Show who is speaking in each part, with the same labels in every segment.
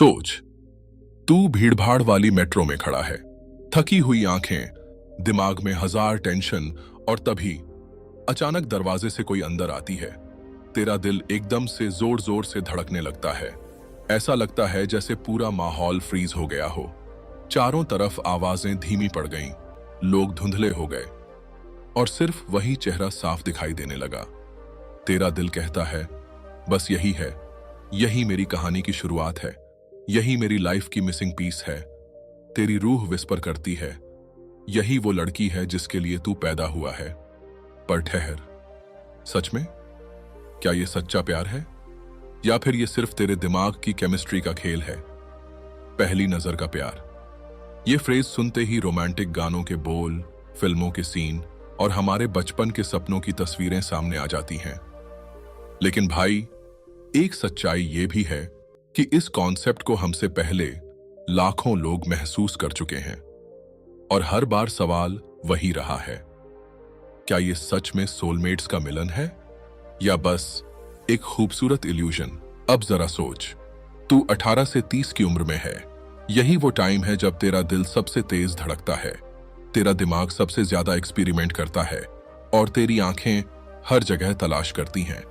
Speaker 1: सोच, तू भीड़भाड़ वाली मेट्रो में खड़ा है, थकी हुई आंखें, दिमाग में हजार टेंशन, और तभी अचानक दरवाजे से कोई अंदर आती है। तेरा दिल एकदम से जोर जोर से धड़कने लगता है। ऐसा लगता है जैसे पूरा माहौल फ्रीज हो गया हो। चारों तरफ आवाजें धीमी पड़ गईं, लोग धुंधले हो गए और सिर्फ वही चेहरा साफ दिखाई देने लगा। तेरा दिल कहता है, बस यही है, यही मेरी कहानी की शुरुआत है, यही मेरी लाइफ की मिसिंग पीस है। तेरी रूह विस्पर करती है, यही वो लड़की है जिसके लिए तू पैदा हुआ है। पर ठहर, सच में क्या ये सच्चा प्यार है, या फिर ये सिर्फ तेरे दिमाग की केमिस्ट्री का खेल है? पहली नजर का प्यार, ये फ्रेज सुनते ही रोमांटिक गानों के बोल, फिल्मों के सीन और हमारे बचपन के सपनों की तस्वीरें सामने आ जाती हैं। लेकिन भाई, एक सच्चाई ये भी है कि इस कॉन्सेप्ट को हमसे पहले लाखों लोग महसूस कर चुके हैं, और हर बार सवाल वही रहा है, क्या ये सच में सोलमेट्स का मिलन है या बस एक खूबसूरत इल्यूजन? अब जरा सोच, तू 18 से 30 की उम्र में है। यही वो टाइम है जब तेरा दिल सबसे तेज धड़कता है, तेरा दिमाग सबसे ज्यादा एक्सपेरिमेंट करता है और तेरी आंखें हर जगह तलाश करती हैं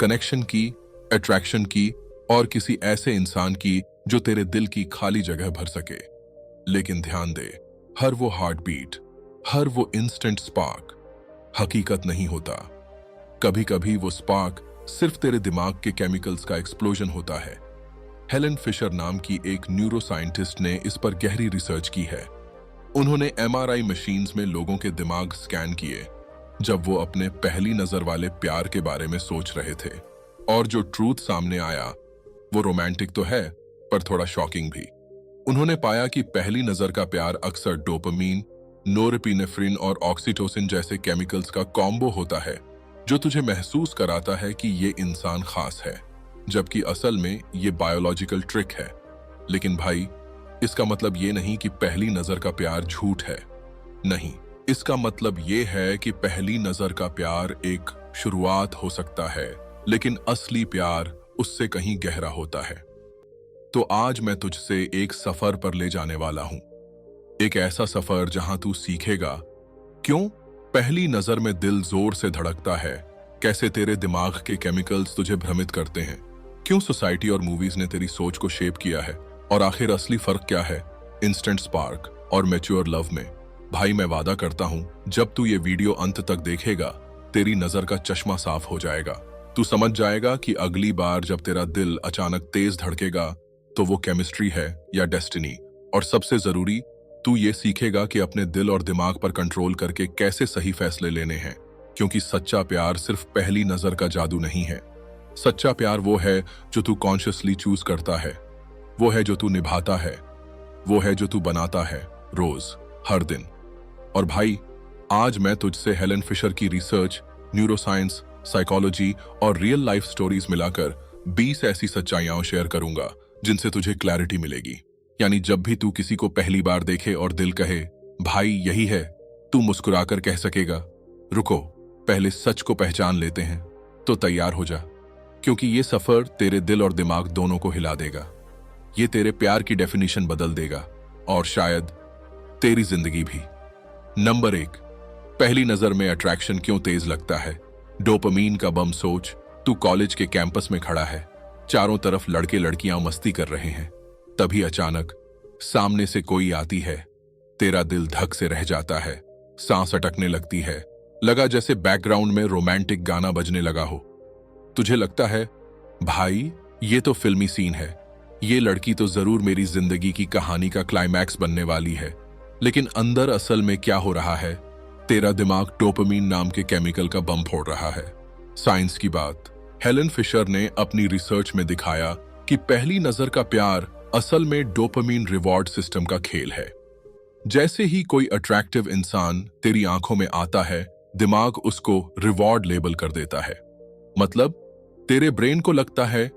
Speaker 1: कनेक्शन की, अट्रैक्शन की और किसी ऐसे इंसान की जो तेरे दिल की खाली जगह भर सके। लेकिन ध्यान दे, हर वो हार्ट बीट, हर वो इंस्टेंट स्पार्क हकीकत नहीं होता। कभी कभी वो स्पार्क सिर्फ तेरे दिमाग के केमिकल्स का एक्सप्लोजन होता है। हेलन फिशर नाम की एक न्यूरो साइंटिस्ट ने इस पर गहरी रिसर्च की है। उन्होंने एमआरआई मशीन्स में लोगों के दिमाग स्कैन किए जब वो अपने पहली नजर वाले प्यार के बारे में सोच रहे थे, और जो ट्रूथ सामने आया वो रोमांटिक तो है पर थोड़ा शॉकिंग भी। उन्होंने पाया कि पहली नजर का प्यार अक्सर डोपामीन, नोरेपिनेफ्रिन और ऑक्सीटोसिन जैसे केमिकल्स का कॉम्बो होता है जो तुझे महसूस कराता है कि ये इंसान खास है, जबकि असल में ये बायोलॉजिकल ट्रिक है। लेकिन भाई, इसका मतलब ये नहीं कि पहली नजर का प्यार झूठ है। नहीं, इसका मतलब ये है कि पहली नजर का प्यार एक शुरुआत हो सकता है, लेकिन असली प्यार उससे कहीं गहरा होता है। तो आज मैं तुझसे एक सफर पर ले जाने वाला हूं, एक ऐसा सफर जहां तू सीखेगा क्यों पहली नजर में दिल जोर से धड़कता है, कैसे तेरे दिमाग के केमिकल्स तुझे भ्रमित करते हैं, क्यों सोसाइटी और मूवीज ने तेरी सोच को शेप किया है, और आखिर असली फर्क क्या है इंस्टेंट स्पार्क और मैच्योर लव में। भाई, मैं वादा करता हूं, जब तू ये वीडियो अंत तक देखेगा, तेरी नजर का चश्मा साफ हो जाएगा। तू समझ जाएगा कि अगली बार जब तेरा दिल अचानक तेज धड़केगा तो वो केमिस्ट्री है या डेस्टिनी। और सबसे जरूरी, तू ये सीखेगा कि अपने दिल और दिमाग पर कंट्रोल करके कैसे सही फैसले लेने हैं, क्योंकि सच्चा प्यार सिर्फ पहली नजर का जादू नहीं है। सच्चा प्यार वो है जो तू कॉन्शियसली चूज करता है, वो है जो तू निभाता है, वो है जो तू बनाता है रोज, हर दिन। और भाई, आज मैं तुझसे हेलन फिशर की रिसर्च, न्यूरोसाइंस, साइकोलॉजी और रियल लाइफ स्टोरीज मिलाकर 20 ऐसी सच्चाइयां शेयर करूंगा जिनसे तुझे क्लैरिटी मिलेगी। यानी जब भी तू किसी को पहली बार देखे और दिल कहे भाई यही है, तू मुस्कुराकर कह सकेगा, रुको पहले सच को पहचान लेते हैं। तो तैयार हो जा, क्योंकि ये सफर तेरे दिल और दिमाग दोनों को हिला देगा। ये तेरे प्यार की डेफिनेशन बदल देगा, और शायद तेरी जिंदगी भी। नंबर 1, पहली नजर में अट्रैक्शन क्यों तेज लगता है। डोपामीन का बम सोच, तू कॉलेज के कैंपस में खड़ा है, चारों तरफ लड़के लड़कियां मस्ती कर रहे हैं। तभी अचानक सामने से कोई आती है, तेरा दिल धक से रह जाता है, सांस अटकने लगती है, लगा जैसे बैकग्राउंड में रोमांटिक गाना बजने लगा हो। तुझे लगता है भाई ये तो फिल्मी सीन है, ये लड़की तो जरूर मेरी जिंदगी की कहानी का क्लाइमैक्स बनने वाली है। लेकिन अंदर असल में क्या हो रहा है, तेरा दिमाग डोपामीन नाम के केमिकल का बम फोड़ रहा है। साइंस की बात, हेलन फिशर ने अपनी रिसर्च में दिखाया कि पहली नजर का प्यार असल में डोपामीन रिवॉर्ड सिस्टम का खेल है। जैसे ही कोई अट्रैक्टिव इंसान तेरी आंखों में आता है, दिमाग उसको रिवॉर्ड लेबल कर देता है। मतलब तेरे ब्रेन को लगता है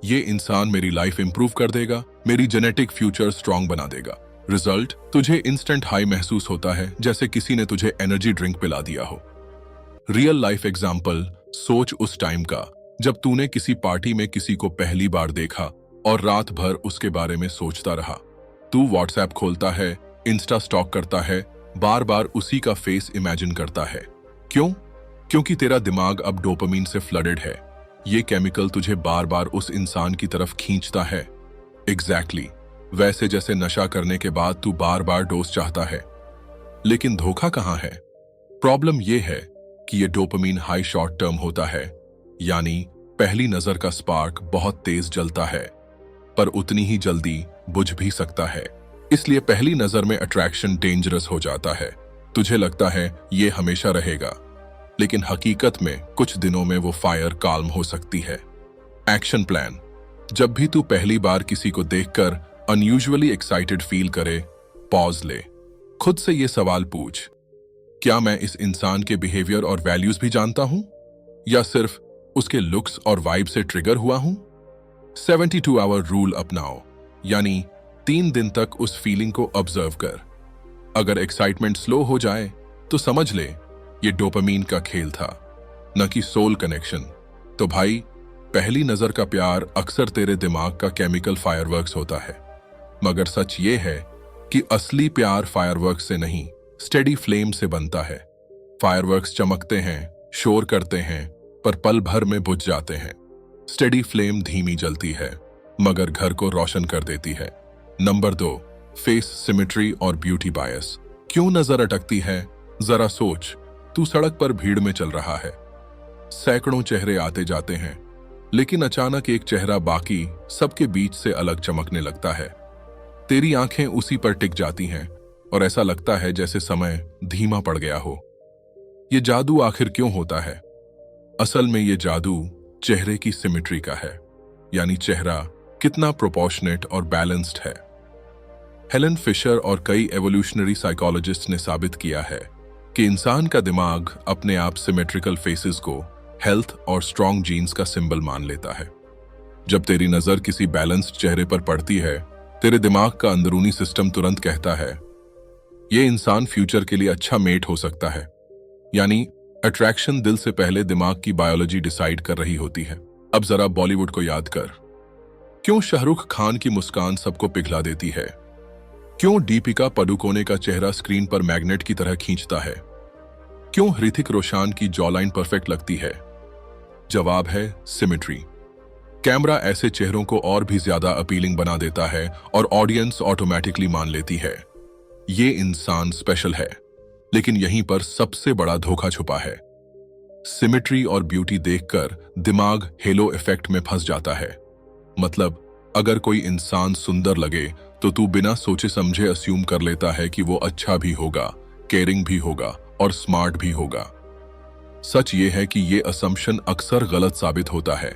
Speaker 1: ये इंसान मेरी लाइफ इंप्रूव कर देगा, मेरी जेनेटिक फ्यूचर स्ट्रांग बना देगा। रिजल्ट, तुझे इंस्टेंट हाई महसूस होता है, जैसे किसी ने तुझे एनर्जी ड्रिंक पिला दिया हो। रियल लाइफ एग्जाम्पल, सोच उस टाइम का जब तूने किसी पार्टी में किसी को पहली बार देखा और रात भर उसके बारे में सोचता रहा। तू व्हाट्सएप खोलता है, इंस्टा स्टॉक करता है, बार बार उसी का फेस इमेजिन करता है। क्यों? क्योंकि तेरा दिमाग अब डोपामीन से फ्लडेड है। ये केमिकल तुझे बार बार उस इंसान की तरफ खींचता है। एग्जैक्टली वैसे जैसे नशा करने के बाद तू बार बार डोज चाहता है। लेकिन धोखा कहां है? प्रॉब्लम यह है कि ये डोपामीन हाई शॉर्ट टर्म होता है, यानी पहली नजर का स्पार्क बहुत तेज जलता है, पर उतनी ही जल्दी बुझ भी सकता है। इसलिए पहली नजर में अट्रैक्शन डेंजरस हो जाता है। तुझे लगता है ये हमेशा रहेगा, लेकिन हकीकत में कुछ दिनों में वो फायर काल्म हो सकती है। Action plan. जब भी तू पहली बार किसी को देखकर अनयूजुअली एक्साइटेड फील करे, पॉज ले। खुद से ये सवाल पूछ, क्या मैं इस इंसान के बिहेवियर और वैल्यूज भी जानता हूं, या सिर्फ उसके लुक्स और वाइब से ट्रिगर हुआ हूं? 72 आवर रूल अपनाओ, यानी 3 दिन तक उस फीलिंग को ऑब्जर्व कर। अगर एक्साइटमेंट स्लो हो जाए तो समझ ले ये डोपामीन का खेल था, न कि सोल कनेक्शन। तो भाई, पहली नजर का प्यार अक्सर तेरे दिमाग का केमिकल फायरवर्क्स होता है, मगर सच ये है कि असली प्यार फायरवर्क्स से नहीं, स्टेडी फ्लेम से बनता है। फायरवर्क्स चमकते हैं, शोर करते हैं, पर पल भर में बुझ जाते हैं। स्टेडी फ्लेम धीमी जलती है, मगर घर को रोशन कर देती है। नंबर 2, फेस सिमेट्री और ब्यूटी बायस। क्यों नजर अटकती है? जरा सोच, तू सड़क पर भीड़ में चल रहा है, सैकड़ों चेहरे आते जाते हैं, लेकिन अचानक एक चेहरा बाकी सबके बीच से अलग चमकने लगता है। तेरी आंखें उसी पर टिक जाती हैं और ऐसा लगता है जैसे समय धीमा पड़ गया हो। ये जादू आखिर क्यों होता है? असल में ये जादू चेहरे की सिमेट्री का है, यानी चेहरा कितना प्रोपोर्शनेट और बैलेंस्ड है। हेलन फिशर और कई एवोल्यूशनरी साइकोलॉजिस्ट ने साबित किया है कि इंसान का दिमाग अपने आप सिमेट्रिकल फेसेस को हेल्थ और स्ट्रॉन्ग जीन्स का सिंबल मान लेता है। जब तेरी नजर किसी बैलेंस्ड चेहरे पर पड़ती है, तेरे दिमाग का अंदरूनी सिस्टम तुरंत कहता है ये इंसान फ्यूचर के लिए अच्छा मेट हो सकता है। यानी अट्रैक्शन दिल से पहले दिमाग की बायोलॉजी डिसाइड कर रही होती है। अब जरा बॉलीवुड को याद कर। क्यों शाहरुख खान की मुस्कान सबको पिघला देती है? क्यों दीपिका पादुकोणे का चेहरा स्क्रीन पर मैग्नेट की तरह खींचता है? क्यों ऋतिक रोशन की जॉलाइन परफेक्ट लगती है? जवाब है सिमेट्री। कैमरा ऐसे चेहरों को और भी ज्यादा अपीलिंग बना देता है और ऑडियंस ऑटोमेटिकली मान लेती है ये इंसान स्पेशल है। लेकिन यहीं पर सबसे बड़ा धोखा छुपा है। सिमेट्री और ब्यूटी देखकर दिमाग हेलो इफेक्ट में फंस जाता है। मतलब अगर कोई इंसान सुंदर लगे तो तू बिना सोचे समझे अस्यूम कर लेता है कि वो अच्छा भी होगा, केयरिंग भी होगा और स्मार्ट भी होगा। सच ये है कि ये असम्पशन अक्सर गलत साबित होता है।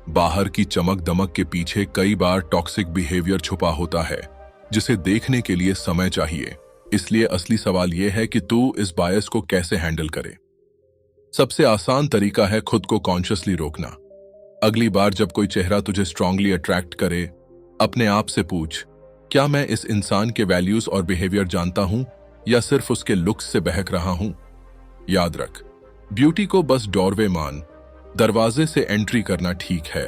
Speaker 1: बाहर की चमक दमक के पीछे कई बार टॉक्सिक बिहेवियर छुपा होता है, जिसे देखने के लिए समय चाहिए। इसलिए असली सवाल यह है कि तू इस बायस को कैसे हैंडल करे। सबसे आसान तरीका है खुद को कॉन्शियसली रोकना। अगली बार जब कोई चेहरा तुझे स्ट्रांगली अट्रैक्ट करे, अपने आप से पूछ, क्या मैं इस इंसान के वैल्यूज और बिहेवियर जानता हूं या सिर्फ उसके लुक्स से बहक रहा हूं? याद रख, ब्यूटी को बस डोरवे मान, दरवाजे से एंट्री करना ठीक है,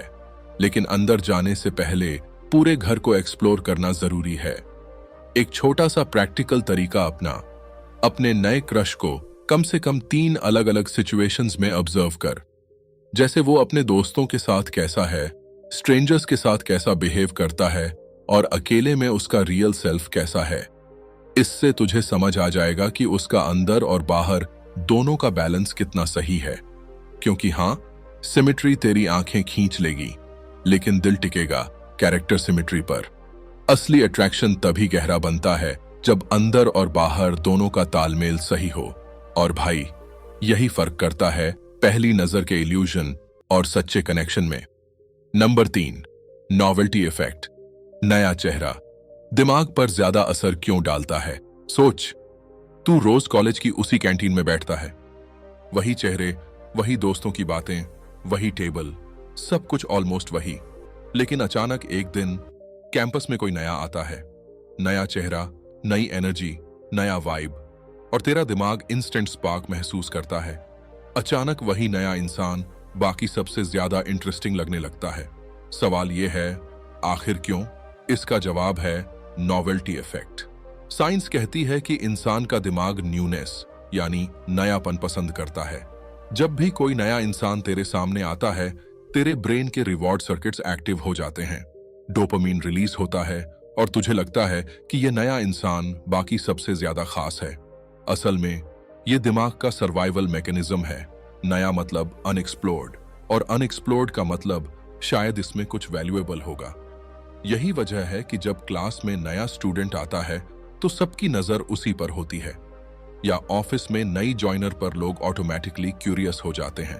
Speaker 1: लेकिन अंदर जाने से पहले पूरे घर को एक्सप्लोर करना जरूरी है। एक छोटा सा प्रैक्टिकल तरीका अपना, अपने नए क्रश को कम से कम 3 अलग अलग सिचुएशंस में ऑब्जर्व कर। जैसे वो अपने दोस्तों के साथ कैसा है, स्ट्रेंजर्स के साथ कैसा बिहेव करता है और अकेले में उसका रियल सेल्फ कैसा है। इससे तुझे समझ आ जाएगा कि उसका अंदर और बाहर दोनों का बैलेंस कितना सही है। क्योंकि हाँ, सिमेट्री तेरी आंखें खींच लेगी, लेकिन दिल टिकेगा कैरेक्टर सिमेट्री पर। असली अट्रैक्शन तभी गहरा बनता है जब अंदर और बाहर दोनों का तालमेल सही हो। और भाई, यही फर्क करता है पहली नजर के इल्यूजन और सच्चे कनेक्शन में। Number 3, novelty effect. नया चेहरा दिमाग पर ज्यादा असर क्यों डालता है? सोच, तू रोज कॉलेज की उसी कैंटीन में बैठता है, वही चेहरे, वही दोस्तों की बातें, वही टेबल, सब कुछ ऑलमोस्ट वही। लेकिन अचानक एक दिन कैंपस में कोई नया आता है, नया चेहरा, नई एनर्जी, नया वाइब, और तेरा दिमाग इंस्टेंट स्पार्क महसूस करता है। अचानक वही नया इंसान बाकी सबसे ज्यादा इंटरेस्टिंग लगने लगता है। सवाल यह है, आखिर क्यों? इसका जवाब है नॉवेल्टी इफेक्ट। साइंस कहती है कि इंसान का दिमाग न्यूनेस यानी नयापन पसंद करता है। जब भी कोई नया इंसान तेरे सामने आता है, तेरे ब्रेन के रिवॉर्ड सर्किट्स एक्टिव हो जाते हैं, डोपामीन रिलीज होता है और तुझे लगता है कि यह नया इंसान बाकी सबसे ज्यादा खास है। असल में यह दिमाग का सर्वाइवल मैकेनिज्म है। नया मतलब अनएक्सप्लोर्ड और अनएक्सप्लोर्ड का मतलब शायद इसमें कुछ वैल्यूएबल होगा। यही वजह है कि जब क्लास में नया स्टूडेंट आता है तो सबकी नजर उसी पर होती है, या ऑफिस में नई जॉइनर पर लोग ऑटोमेटिकली क्यूरियस हो जाते हैं।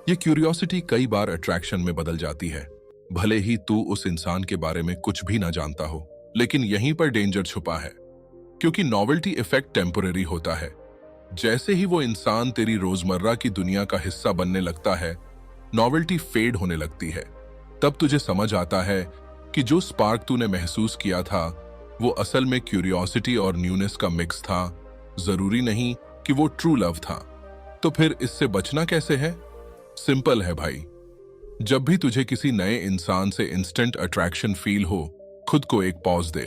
Speaker 1: ये क्यूरियोसिटी कई बार अट्रैक्शन में बदल जाती है, भले ही तू उस इंसान के बारे में कुछ भी ना जानता हो। लेकिन यहीं पर डेंजर छुपा है, क्योंकि नॉवेल्टी इफेक्ट टेम्पररी होता है। जैसे ही वो इंसान तेरी रोजमर्रा की दुनिया का हिस्सा बनने लगता है, नॉवेल्टी फेड होने लगती है। तब तुझे समझ आता है कि जो स्पार्क तूने महसूस किया था वो असल में क्यूरियोसिटी और न्यूनेस का मिक्स था, जरूरी नहीं कि वो ट्रू लव था। तो फिर इससे बचना कैसे है? सिंपल है भाई। जब भी तुझे किसी नए इंसान से इंस्टेंट अट्रैक्शन फील हो, खुद को एक पॉज दे।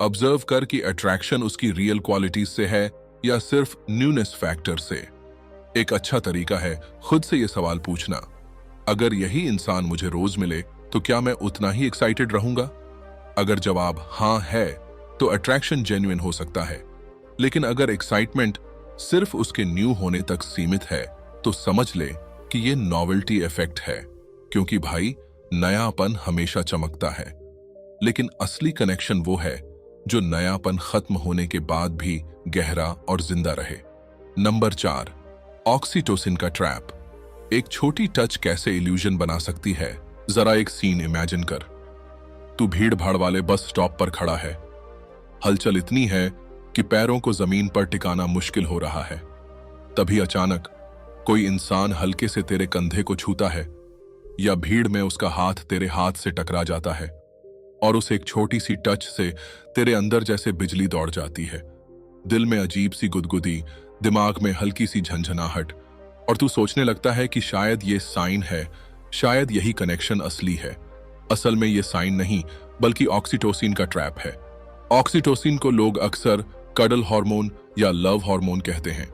Speaker 1: ऑब्जर्व कर कि अट्रैक्शन उसकी रियल क्वालिटीज से है या सिर्फ न्यूनेस फैक्टर से। एक अच्छा तरीका है खुद से यह सवाल पूछना, अगर यही इंसान मुझे रोज मिले तो क्या मैं उतना ही एक्साइटेड रहूंगा? अगर जवाब हां है तो अट्रैक्शन जेन्युइन हो सकता है। लेकिन अगर एक्साइटमेंट सिर्फ उसके न्यू होने तक सीमित है तो समझ ले कि यह नॉवेल्टी इफेक्ट है। क्योंकि भाई, नयापन हमेशा चमकता है, लेकिन असली कनेक्शन वो है जो नयापन खत्म होने के बाद भी गहरा और जिंदा रहे। नंबर 4, ऑक्सीटोसिन का ट्रैप। एक छोटी टच कैसे इल्यूजन बना सकती है? जरा एक सीन इमेजिन कर। तू भीड़ भाड़ वाले बस स्टॉप पर खड़ा है। हलचल इतनी है कि पैरों को जमीन पर टिकाना मुश्किल हो रहा है। तभी अचानक कोई इंसान हल्के से तेरे कंधे को छूता है, या भीड़ में उसका हाथ तेरे हाथ से टकरा जाता है, और उस एक छोटी सी टच से तेरे अंदर जैसे बिजली दौड़ जाती है। दिल में अजीब सी गुदगुदी, दिमाग में हल्की सी झंझनाहट, और तू सोचने लगता है कि शायद ये साइन है, शायद यही कनेक्शन असली है। असल में ये साइन नहीं, बल्कि ऑक्सीटोसिन का ट्रैप है। ऑक्सीटोसिन को लोग अक्सर कडल हार्मोन या लव हार्मोन कहते हैं।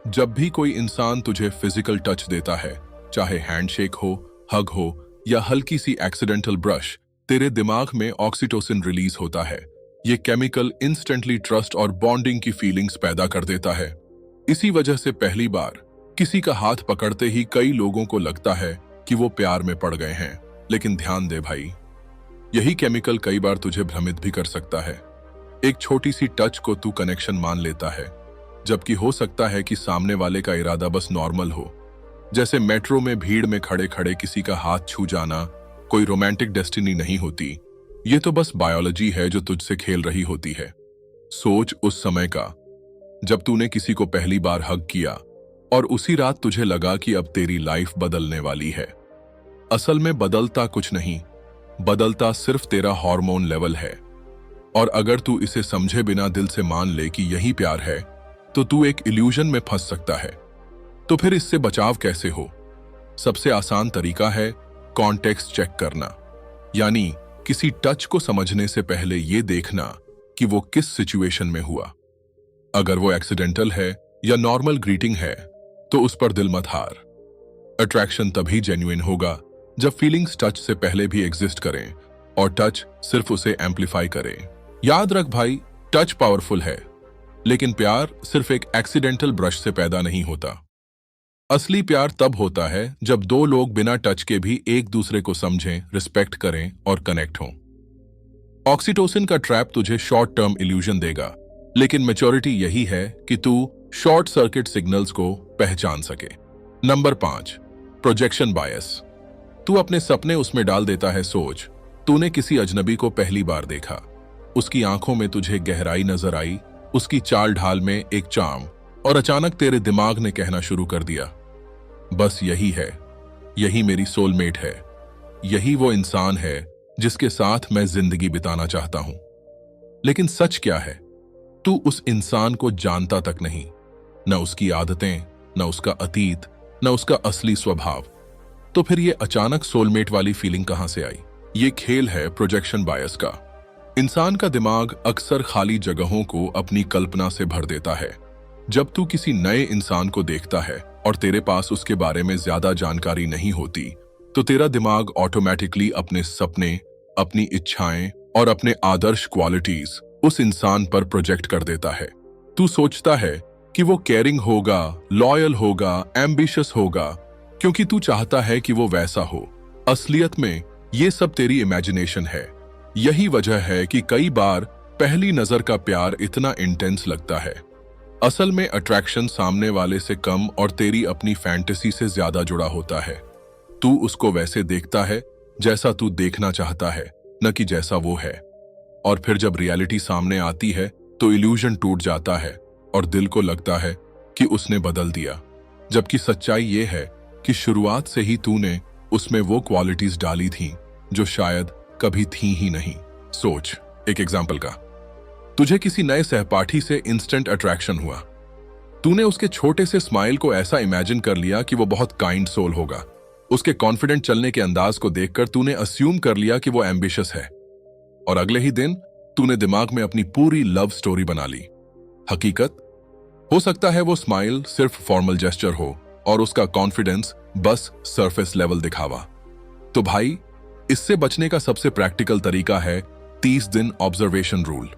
Speaker 1: जब भी कोई इंसान तुझे फिजिकल टच देता है, चाहे हैंडशेक हो, हग हो या हल्की सी एक्सीडेंटल ब्रश, तेरे दिमाग में ऑक्सीटोसिन रिलीज होता है। ये केमिकल इंस्टेंटली ट्रस्ट और बॉन्डिंग की फीलिंग्स पैदा कर देता है। इसी वजह से पहली बार किसी का हाथ पकड़ते ही कई लोगों को लगता है कि वो प्यार में पड़ गए हैं। लेकिन ध्यान दे भाई, यही केमिकल कई बार तुझे भ्रमित भी कर सकता है। एक छोटी सी टच को तू कनेक्शन मान लेता है, जबकि हो सकता है कि सामने वाले का इरादा बस नॉर्मल हो। जैसे मेट्रो में भीड़ में खड़े खड़े किसी का हाथ छू जाना कोई रोमांटिक डेस्टिनी नहीं होती, ये तो बस बायोलॉजी है जो तुझसे खेल रही होती है। सोच उस समय का जब तूने किसी को पहली बार हग किया और उसी रात तुझे लगा कि अब तेरी लाइफ बदलने वाली है। असल में बदलता कुछ नहीं, बदलता सिर्फ तेरा हार्मोन लेवल है। और अगर तू इसे समझे बिना दिल से मान ले कि यही प्यार है, तो तू एक इल्यूजन में फंस सकता है। तो फिर इससे बचाव कैसे हो? सबसे आसान तरीका है कॉन्टेक्स्ट चेक करना, यानी किसी टच को समझने से पहले यह देखना कि वो किस सिचुएशन में हुआ। अगर वो एक्सीडेंटल है या नॉर्मल ग्रीटिंग है तो उस पर दिल मत हार। अट्रैक्शन तभी जेन्युइन होगा जब फीलिंग्स टच से पहले भी एग्जिस्ट करें और टच सिर्फ उसे एम्पलीफाई करे। याद रख भाई, टच पावरफुल है, लेकिन प्यार सिर्फ एक एक्सीडेंटल ब्रश से पैदा नहीं होता। असली प्यार तब होता है जब दो लोग बिना टच के भी एक दूसरे को समझें, रिस्पेक्ट करें और कनेक्ट हों। ऑक्सीटोसिन का ट्रैप तुझे शॉर्ट टर्म इल्यूजन देगा, लेकिन मैच्योरिटी यही है कि तू शॉर्ट सर्किट सिग्नल्स को पहचान सके। नंबर 5, प्रोजेक्शन बायस। तू अपने सपने उसमें डाल देता है। सोच, तूने किसी अजनबी को पहली बार देखा, उसकी आंखों में तुझे गहराई नजर आई, उसकी चाल ढाल में एक चार्म, और अचानक तेरे दिमाग ने कहना शुरू कर दिया, बस यही है, यही मेरी सोलमेट है, यही वो इंसान है जिसके साथ मैं जिंदगी बिताना चाहता हूं। लेकिन सच क्या है? तू उस इंसान को जानता तक नहीं, न उसकी आदतें, न उसका अतीत, न उसका असली स्वभाव। तो फिर ये अचानक सोलमेट वाली फीलिंग कहां से आई? ये खेल है प्रोजेक्शन बायस का। इंसान का दिमाग अक्सर खाली जगहों को अपनी कल्पना से भर देता है। जब तू किसी नए इंसान को देखता है और तेरे पास उसके बारे में ज्यादा जानकारी नहीं होती, तो तेरा दिमाग ऑटोमेटिकली अपने सपने, अपनी इच्छाएं और अपने आदर्श क्वालिटीज उस इंसान पर प्रोजेक्ट कर देता है। तू सोचता है कि वो केयरिंग होगा, लॉयल होगा, एम्बिशियस होगा, क्योंकि तू चाहता है कि वो वैसा हो। असलियत में ये सब तेरी इमेजिनेशन है। यही वजह है कि कई बार पहली नजर का प्यार इतना इंटेंस लगता है। असल में अट्रैक्शन सामने वाले से कम और तेरी अपनी फैंटेसी से ज्यादा जुड़ा होता है। तू उसको वैसे देखता है जैसा तू देखना चाहता है, न कि जैसा वो है। और फिर जब रियलिटी सामने आती है तो इल्यूजन टूट जाता है और दिल को लगता है कि उसने बदल दिया। जबकि सच्चाई ये है कि शुरुआत से ही तूने उसमें वो क्वालिटीज डाली थी जो शायद कभी थी ही नहीं। सोच एक एग्जाम्पल का। तुझे किसी नए सहपाठी से इंस्टेंट अट्रैक्शन हुआ। तूने उसके छोटे से स्माइल को ऐसा इमेजिन कर लिया कि वो बहुत काइंड सोल होगा। उसके कॉन्फिडेंट चलने के अंदाज को देखकर तूने अस्यूम कर लिया कि वो एम्बिशियस है। और अगले ही दिन तूने दिमाग में अपनी पूरी लव स्टोरी बना ली। हकीकत, हो सकता है वो स्माइल सिर्फ फॉर्मल जेस्चर हो और उसका कॉन्फिडेंस बस सरफेस लेवल दिखावा। तो भाई, इससे बचने का सबसे प्रैक्टिकल तरीका है 30 दिन ऑब्जर्वेशन रूल।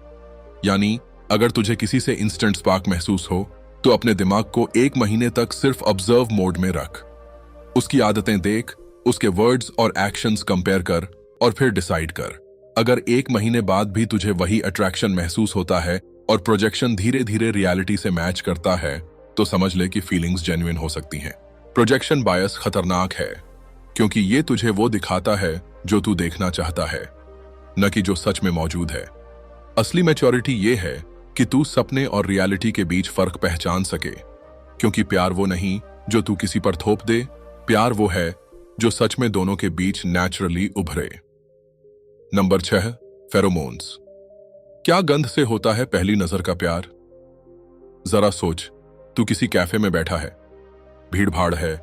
Speaker 1: यानी अगर तुझे किसी से इंस्टेंट स्पार्क महसूस हो तो अपने दिमाग को 1 महीने तक सिर्फ ऑब्जर्व मोड में रख। उसकी आदतें देख, उसके वर्ड्स और एक्शंस कंपेयर कर और फिर डिसाइड कर। अगर 1 महीने बाद भी तुझे वही अट्रैक्शन महसूस होता है और प्रोजेक्शन धीरे धीरे रियलिटी से मैच करता है, तो समझ ले कि फीलिंग्स जेन्युइन हो सकती हैं। प्रोजेक्शन बायस खतरनाक है क्योंकि ये तुझे वो दिखाता है जो तू देखना चाहता है, न कि जो सच में मौजूद है। असली मैच्योरिटी ये है कि तू सपने और रियलिटी के बीच फर्क पहचान सके, क्योंकि प्यार वो नहीं जो तू किसी पर थोप दे, प्यार वो है जो सच में दोनों के बीच नेचुरली उभरे। Number 6, pheromones. क्या गंध से होता है पहली नजर का प्यार? जरा सोच, तू किसी कैफे में बैठा है, भीड़ भाड़ है,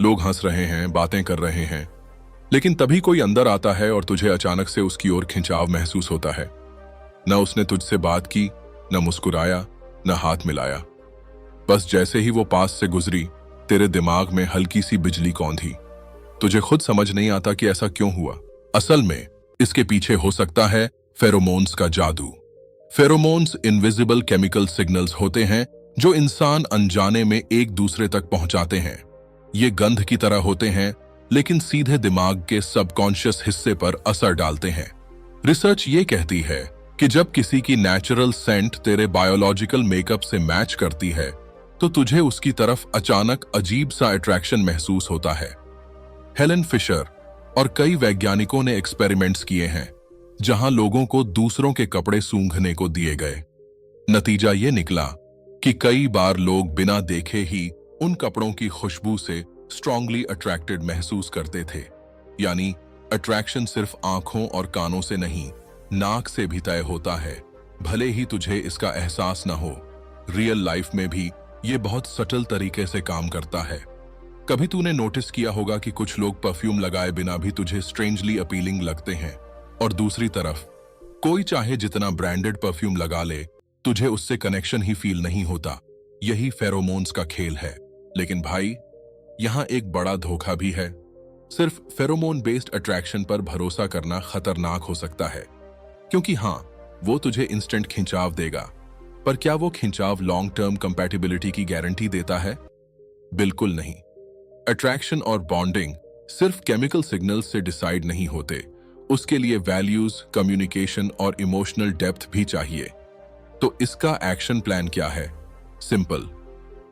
Speaker 1: लोग हंस रहे हैं, बातें कर रहे हैं, लेकिन तभी कोई अंदर आता है और तुझे अचानक से उसकी ओर खिंचाव महसूस होता है। न उसने तुझसे बात की, न मुस्कुराया, न हाथ मिलाया। बस जैसे ही वो पास से गुजरी, तेरे दिमाग में हल्की सी बिजली कौंधी। तुझे खुद समझ नहीं आता कि ऐसा क्यों हुआ। असल में इसके पीछे हो सकता है फेरोमोन्स का जादू। फेरोमोन्स इनविजिबल केमिकल सिग्नल्स होते हैं जो इंसान अनजाने में एक दूसरे तक पहुंचाते हैं। ये गंध की तरह होते हैं, लेकिन सीधे दिमाग के सबकॉन्शियस हिस्से पर असर डालते हैं। रिसर्च ये कहती है कि जब किसी की नेचुरल सेंट तेरे बायोलॉजिकल मेकअप से मैच करती है, तो तुझे उसकी तरफ अचानक अजीब सा अट्रैक्शन महसूस होता है। हेलन फिशर और कई वैज्ञानिकों ने एक्सपेरिमेंट्स किए हैं जहां लोगों को दूसरों के कपड़े सूंघने को दिए गए। नतीजा ये निकला कि कई बार लोग बिना देखे ही उन कपड़ों की खुशबू से स्ट्रांगली अट्रैक्टेड महसूस करते थे। यानी अट्रैक्शन सिर्फ आंखों और कानों से नहीं, नाक से भी तय होता है, भले ही तुझे इसका एहसास ना हो। रियल लाइफ में भी ये बहुत सटल तरीके से काम करता है। कभी तूने नोटिस किया होगा कि कुछ लोग परफ्यूम लगाए बिना भी तुझे स्ट्रेंजली अपीलिंग लगते हैं, और दूसरी तरफ कोई चाहे जितना ब्रांडेड परफ्यूम लगा ले, तुझे उससे कनेक्शन ही फील नहीं होता। यही फेरोमोन्स का खेल है। लेकिन भाई, यहां एक बड़ा धोखा भी है। सिर्फ फेरोमोन बेस्ड अट्रैक्शन पर भरोसा करना खतरनाक हो सकता है, क्योंकि हां, वो तुझे इंस्टेंट खिंचाव देगा, पर क्या वो खिंचाव लॉन्ग टर्म कंपैटिबिलिटी की गारंटी देता है? बिल्कुल नहीं। अट्रैक्शन और बॉन्डिंग सिर्फ केमिकल सिग्नल्स से डिसाइड नहीं होते, उसके लिए वैल्यूज, कम्युनिकेशन और इमोशनल डेप्थ भी चाहिए। तो इसका एक्शन प्लान क्या है? सिंपल।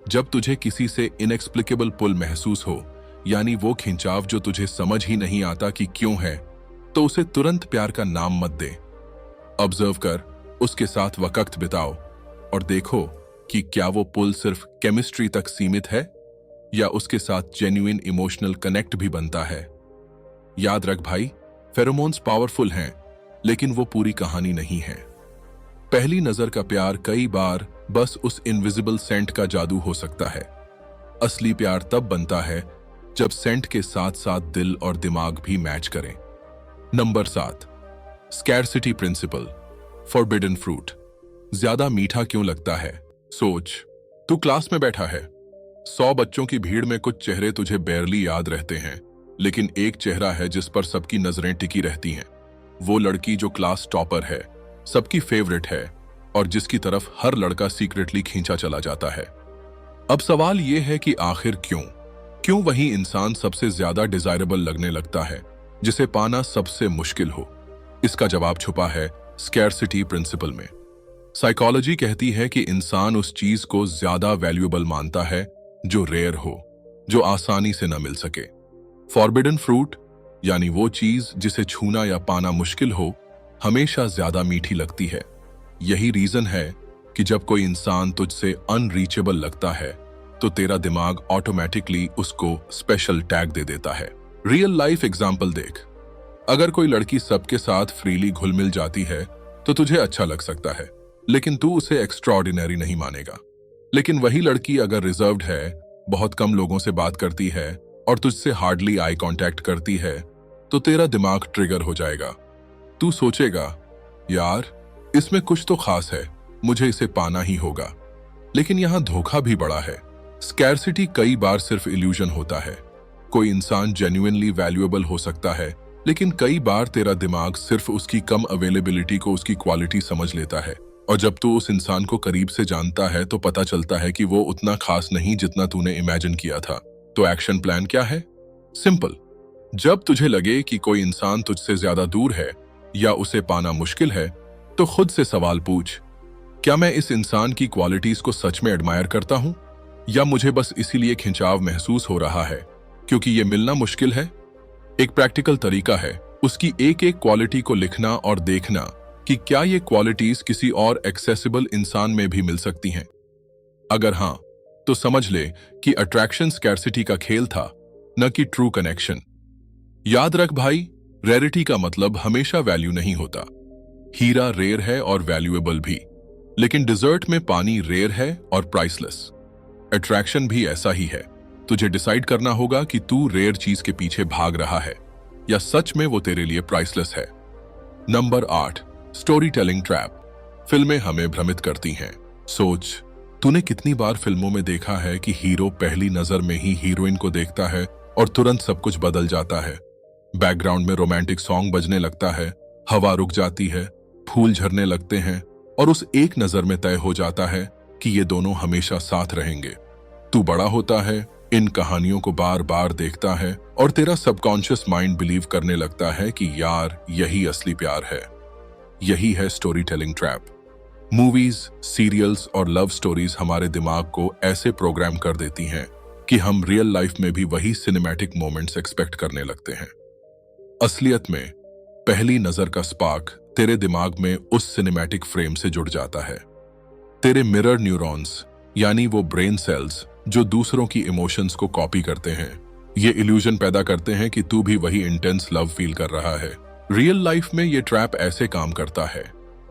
Speaker 1: जब तुझे किसी से इनएक्सप्लिकेबल पुल महसूस हो, यानी वो खिंचाव जो तुझे समझ ही नहीं आता कि क्यों है, तो उसे तुरंत प्यार का नाम मत दे। ऑब्जर्व कर, उसके साथ वक्त बिताओ और देखो कि क्या वो पुल सिर्फ केमिस्ट्री तक सीमित है या उसके साथ जेन्युइन इमोशनल कनेक्ट भी बनता है। याद रख भाई, फेरोमोन्स पावरफुल हैं, लेकिन वो पूरी कहानी नहीं है। पहली नजर का प्यार कई बार बस उस इनविजिबल सेंट का जादू हो सकता है। असली प्यार तब बनता है जब सेंट के साथ साथ दिल और दिमाग भी मैच करें। Number 7, scarcity principle, forbidden fruit. ज्यादा मीठा क्यों लगता है? सोच, तू क्लास में बैठा है, 100 बच्चों की भीड़ में कुछ चेहरे तुझे बेरली याद रहते हैं, लेकिन एक चेहरा है जिस पर सबकी नजरें टिकी रहती हैं। वो लड़की जो क्लास टॉपर है, सबकी फेवरेट है, और जिसकी तरफ हर लड़का सीक्रेटली खींचा चला जाता है। अब सवाल यह है कि आखिर क्यों वही इंसान सबसे ज्यादा डिजायरेबल लगने लगता है, जिसे पाना सबसे मुश्किल हो? इसका जवाब छुपा है स्कैरसिटी प्रिंसिपल में। साइकोलॉजी कहती है कि इंसान उस चीज को ज्यादा वैल्यूएबल मानता है जो रेयर हो, जो आसानी से न मिल सके। फॉरबिडन फ्रूट यानी वो चीज जिसे छूना या पाना मुश्किल हो, हमेशा ज्यादा मीठी लगती है। यही रीजन है कि जब कोई इंसान तुझसे अनरीचेबल लगता है तो तेरा दिमाग ऑटोमेटिकली उसको स्पेशल टैग दे देता है। रियल लाइफ एग्जाम्पल देख, अगर कोई लड़की सबके साथ फ्रीली घुल मिल जाती है तो तुझे अच्छा लग सकता है, लेकिन तू उसे एक्स्ट्राऑर्डिनरी नहीं मानेगा। लेकिन वही लड़की अगर रिजर्व्ड है, बहुत कम लोगों से बात करती है और तुझसे हार्डली आई कांटेक्ट करती है, तो तेरा दिमाग ट्रिगर हो जाएगा। तू सोचेगा, यार इसमें कुछ तो खास है, मुझे इसे पाना ही होगा। लेकिन यहां धोखा भी बड़ा है। स्कैरसिटी कई बार सिर्फ इल्यूजन होता है। कोई इंसान जेन्युइनली वैल्यूएबल हो सकता है, लेकिन कई बार तेरा दिमाग सिर्फ उसकी कम अवेलेबिलिटी को उसकी क्वालिटी समझ लेता है। और जब तू उस इंसान को करीब से जानता है तो पता चलता है कि वो उतना खास नहीं जितना तूने इमेजिन किया था। तो एक्शन प्लान क्या है? सिंपल। जब तुझे लगे कि कोई इंसान तुझसे ज्यादा दूर है या उसे पाना मुश्किल है, तो खुद से सवाल पूछ, क्या मैं इस इंसान की क्वालिटीज को सच में एडमायर करता हूं, या मुझे बस इसीलिए खिंचाव महसूस हो रहा है क्योंकि ये मिलना मुश्किल है? एक प्रैक्टिकल तरीका है उसकी एक एक क्वालिटी को लिखना और देखना कि क्या ये क्वालिटीज किसी और एक्सेसिबल इंसान में भी मिल सकती हैं। अगर हां, तो समझ ले कि अट्रैक्शन स्कैरसिटी का खेल था, न कि ट्रू कनेक्शन। याद रख भाई, रेरिटी का मतलब हमेशा वैल्यू नहीं होता। हीरा रेयर है और वैल्यूएबल भी, लेकिन डिजर्ट में पानी रेयर है और प्राइसलेस। अट्रैक्शन भी ऐसा ही है। तुझे डिसाइड करना होगा कि तू रेयर चीज के पीछे भाग रहा है या सच में वो तेरे लिए प्राइसलेस है। Number 8, story telling trap. फिल्में हमें भ्रमित करती हैं। सोच, तूने कितनी बार फिल्मों में देखा है कि हीरो पहली नजर में ही हीरोइन को देखता है और तुरंत सब कुछ बदल जाता है। बैकग्राउंड में रोमांटिक सॉन्ग बजने लगता है, हवा रुक जाती है, फूल झरने लगते हैं और उस एक नजर में तय हो जाता है कि ये दोनों हमेशा साथ रहेंगे। तू बड़ा होता है, इन कहानियों को बार बार देखता है और तेरा सबकॉन्शियस माइंड बिलीव करने लगता है कि यार यही असली प्यार है। यही है story telling trap. Movies, serials और लव स्टोरीज हमारे दिमाग को ऐसे प्रोग्राम कर देती हैं कि हम रियल लाइफ में भी वही सिनेमैटिक मोमेंट्स एक्सपेक्ट करने लगते हैं। असलियत में पहली नजर का स्पार्क तेरे दिमाग में उस सिनेमैटिक फ्रेम से जुड़ जाता है। तेरे मिरर न्यूरॉन्स यानी वो ब्रेन सेल्स जो दूसरों की इमोशंस को कॉपी करते हैं, ये इल्यूजन पैदा करते हैं कि तू भी वही इंटेंस लव फील कर रहा है। रियल लाइफ में ये ट्रैप ऐसे काम करता है।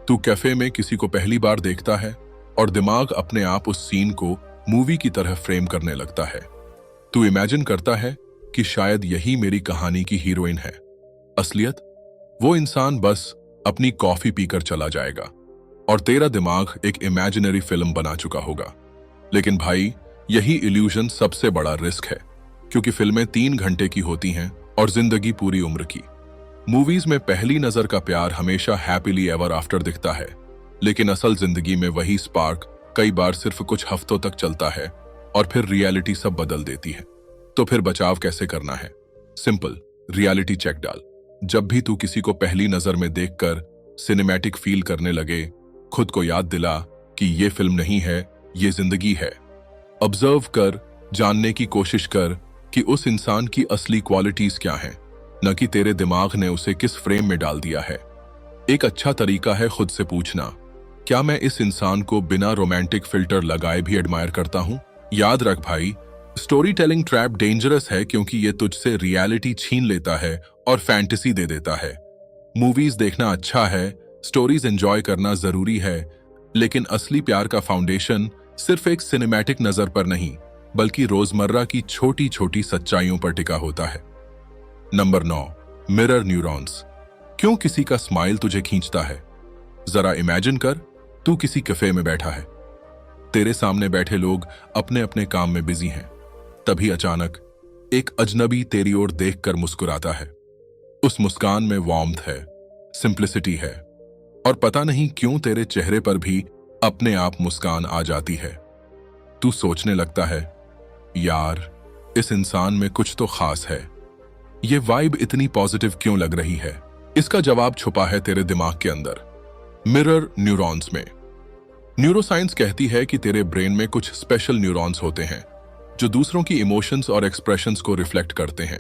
Speaker 1: तू कैफे में किसी को पहली बार देखता है और दिमाग अपने आप उस सीन को मूवी की तरह फ्रेम करने लगता है। तू इमेजिन करता है कि शायद यही मेरी कहानी की हीरोइन है। असलियत, वो इंसान बस अपनी कॉफी पीकर चला जाएगा और तेरा दिमाग एक इमेजिनरी फिल्म बना चुका होगा। लेकिन भाई, यही इल्यूजन सबसे बड़ा रिस्क है, क्योंकि फिल्में 3 घंटे की होती हैं और जिंदगी पूरी उम्र की। मूवीज में पहली नजर का प्यार हमेशा हैप्पीली एवर आफ्टर दिखता है, लेकिन असल जिंदगी में वही स्पार्क कई बार सिर्फ कुछ हफ्तों तक चलता है और फिर रियलिटी सब बदल देती है। तो फिर बचाव कैसे करना है? सिंपल, रियलिटी चेक डाल। जब भी तू किसी को पहली नजर में देखकर सिनेमैटिक फील करने लगे, खुद को याद दिला कि ये फिल्म नहीं है, ये जिंदगी है। ऑब्जर्व कर, जानने की कोशिश कर कि उस इंसान की असली क्वालिटीज क्या हैं, न कि तेरे दिमाग ने उसे किस फ्रेम में डाल दिया है। एक अच्छा तरीका है खुद से पूछना, क्या मैं इस इंसान को बिना रोमांटिक फिल्टर लगाए भी एडमायर करता हूं? याद रख भाई, स्टोरी टेलिंग ट्रैप डेंजरस है क्योंकि ये तुझसे रियलिटी छीन लेता है और फैंटेसी दे देता है। मूवीज देखना अच्छा है, स्टोरीज एंजॉय करना जरूरी है, लेकिन असली प्यार का फाउंडेशन सिर्फ एक सिनेमैटिक नजर पर नहीं, बल्कि रोजमर्रा की छोटी छोटी सच्चाइयों पर टिका होता है। नंबर 9, मिरर न्यूरॉन्स क्यों किसी का स्माइल तुझे खींचता है? जरा इमेजिन कर, तू किसी कैफे में बैठा है। तेरे सामने बैठे लोग अपने अपने काम में बिजी हैं। तभी अचानक एक अजनबी तेरी ओर देखकर मुस्कुराता है। उस मुस्कान में वार्मथ है, सिंप्लिसिटी है, और पता नहीं क्यों तेरे चेहरे पर भी अपने आप मुस्कान आ जाती है। तू सोचने लगता है, यार, इस इंसान में कुछ तो खास है। ये वाइब इतनी पॉजिटिव क्यों लग रही है? इसका जवाब छुपा है तेरे दिमाग के अंदर, मिरर न्यूरॉन्स में। न्यूरोसाइंस कहती है कि तेरे ब्रेन में कुछ स्पेशल न्यूरॉन्स होते हैं जो दूसरों की इमोशंस और एक्सप्रेशंस को रिफ्लेक्ट करते हैं।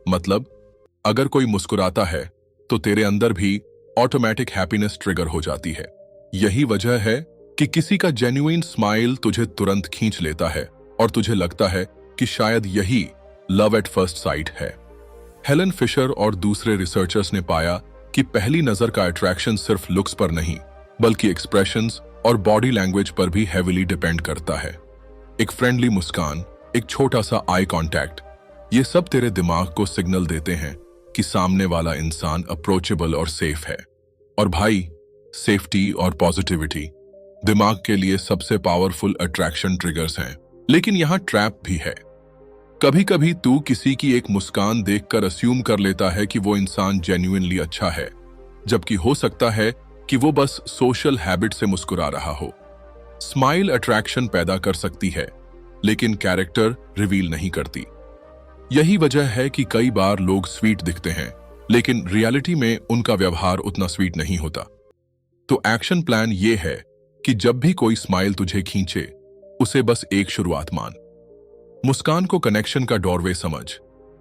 Speaker 1: मतलब, अगर कोई मुस्कुराता है तो तेरे अंदर भी ऑटोमेटिक हैप्पीनेस ट्रिगर हो जाती है। यही वजह है कि किसी का जेन्युइन स्माइल तुझे तुरंत खींच लेता है और तुझे लगता है कि शायद यही लव एट फर्स्ट साइट है। हेलन फिशर और दूसरे रिसर्चर्स ने पाया कि पहली नजर का अट्रैक्शन सिर्फ लुक्स पर नहीं, बल्कि एक्सप्रेशंस और बॉडी लैंग्वेज पर भी हेविली डिपेंड करता है। एक फ्रेंडली मुस्कान, एक छोटा सा आई कांटेक्ट, ये सब तेरे दिमाग को सिग्नल देते हैं कि सामने वाला इंसान अप्रोचेबल और सेफ है। और भाई, सेफ्टी और पॉजिटिविटी दिमाग के लिए सबसे पावरफुल अट्रैक्शन ट्रिगर्स हैं। लेकिन यहां ट्रैप भी है। कभी कभी तू किसी की एक मुस्कान देखकर अस्यूम कर लेता है कि वो इंसान जेन्युइनली अच्छा है, जबकि हो सकता है कि वो बस सोशल हैबिट से मुस्कुरा रहा हो। स्माइल अट्रैक्शन पैदा कर सकती है, लेकिन कैरेक्टर रिवील नहीं करती। यही वजह है कि कई बार लोग स्वीट दिखते हैं, लेकिन रियलिटी में उनका व्यवहार उतना स्वीट नहीं होता। तो एक्शन प्लान ये है कि जब भी कोई स्माइल तुझे खींचे, उसे बस एक शुरुआत मान। मुस्कान को कनेक्शन का डोरवे समझ,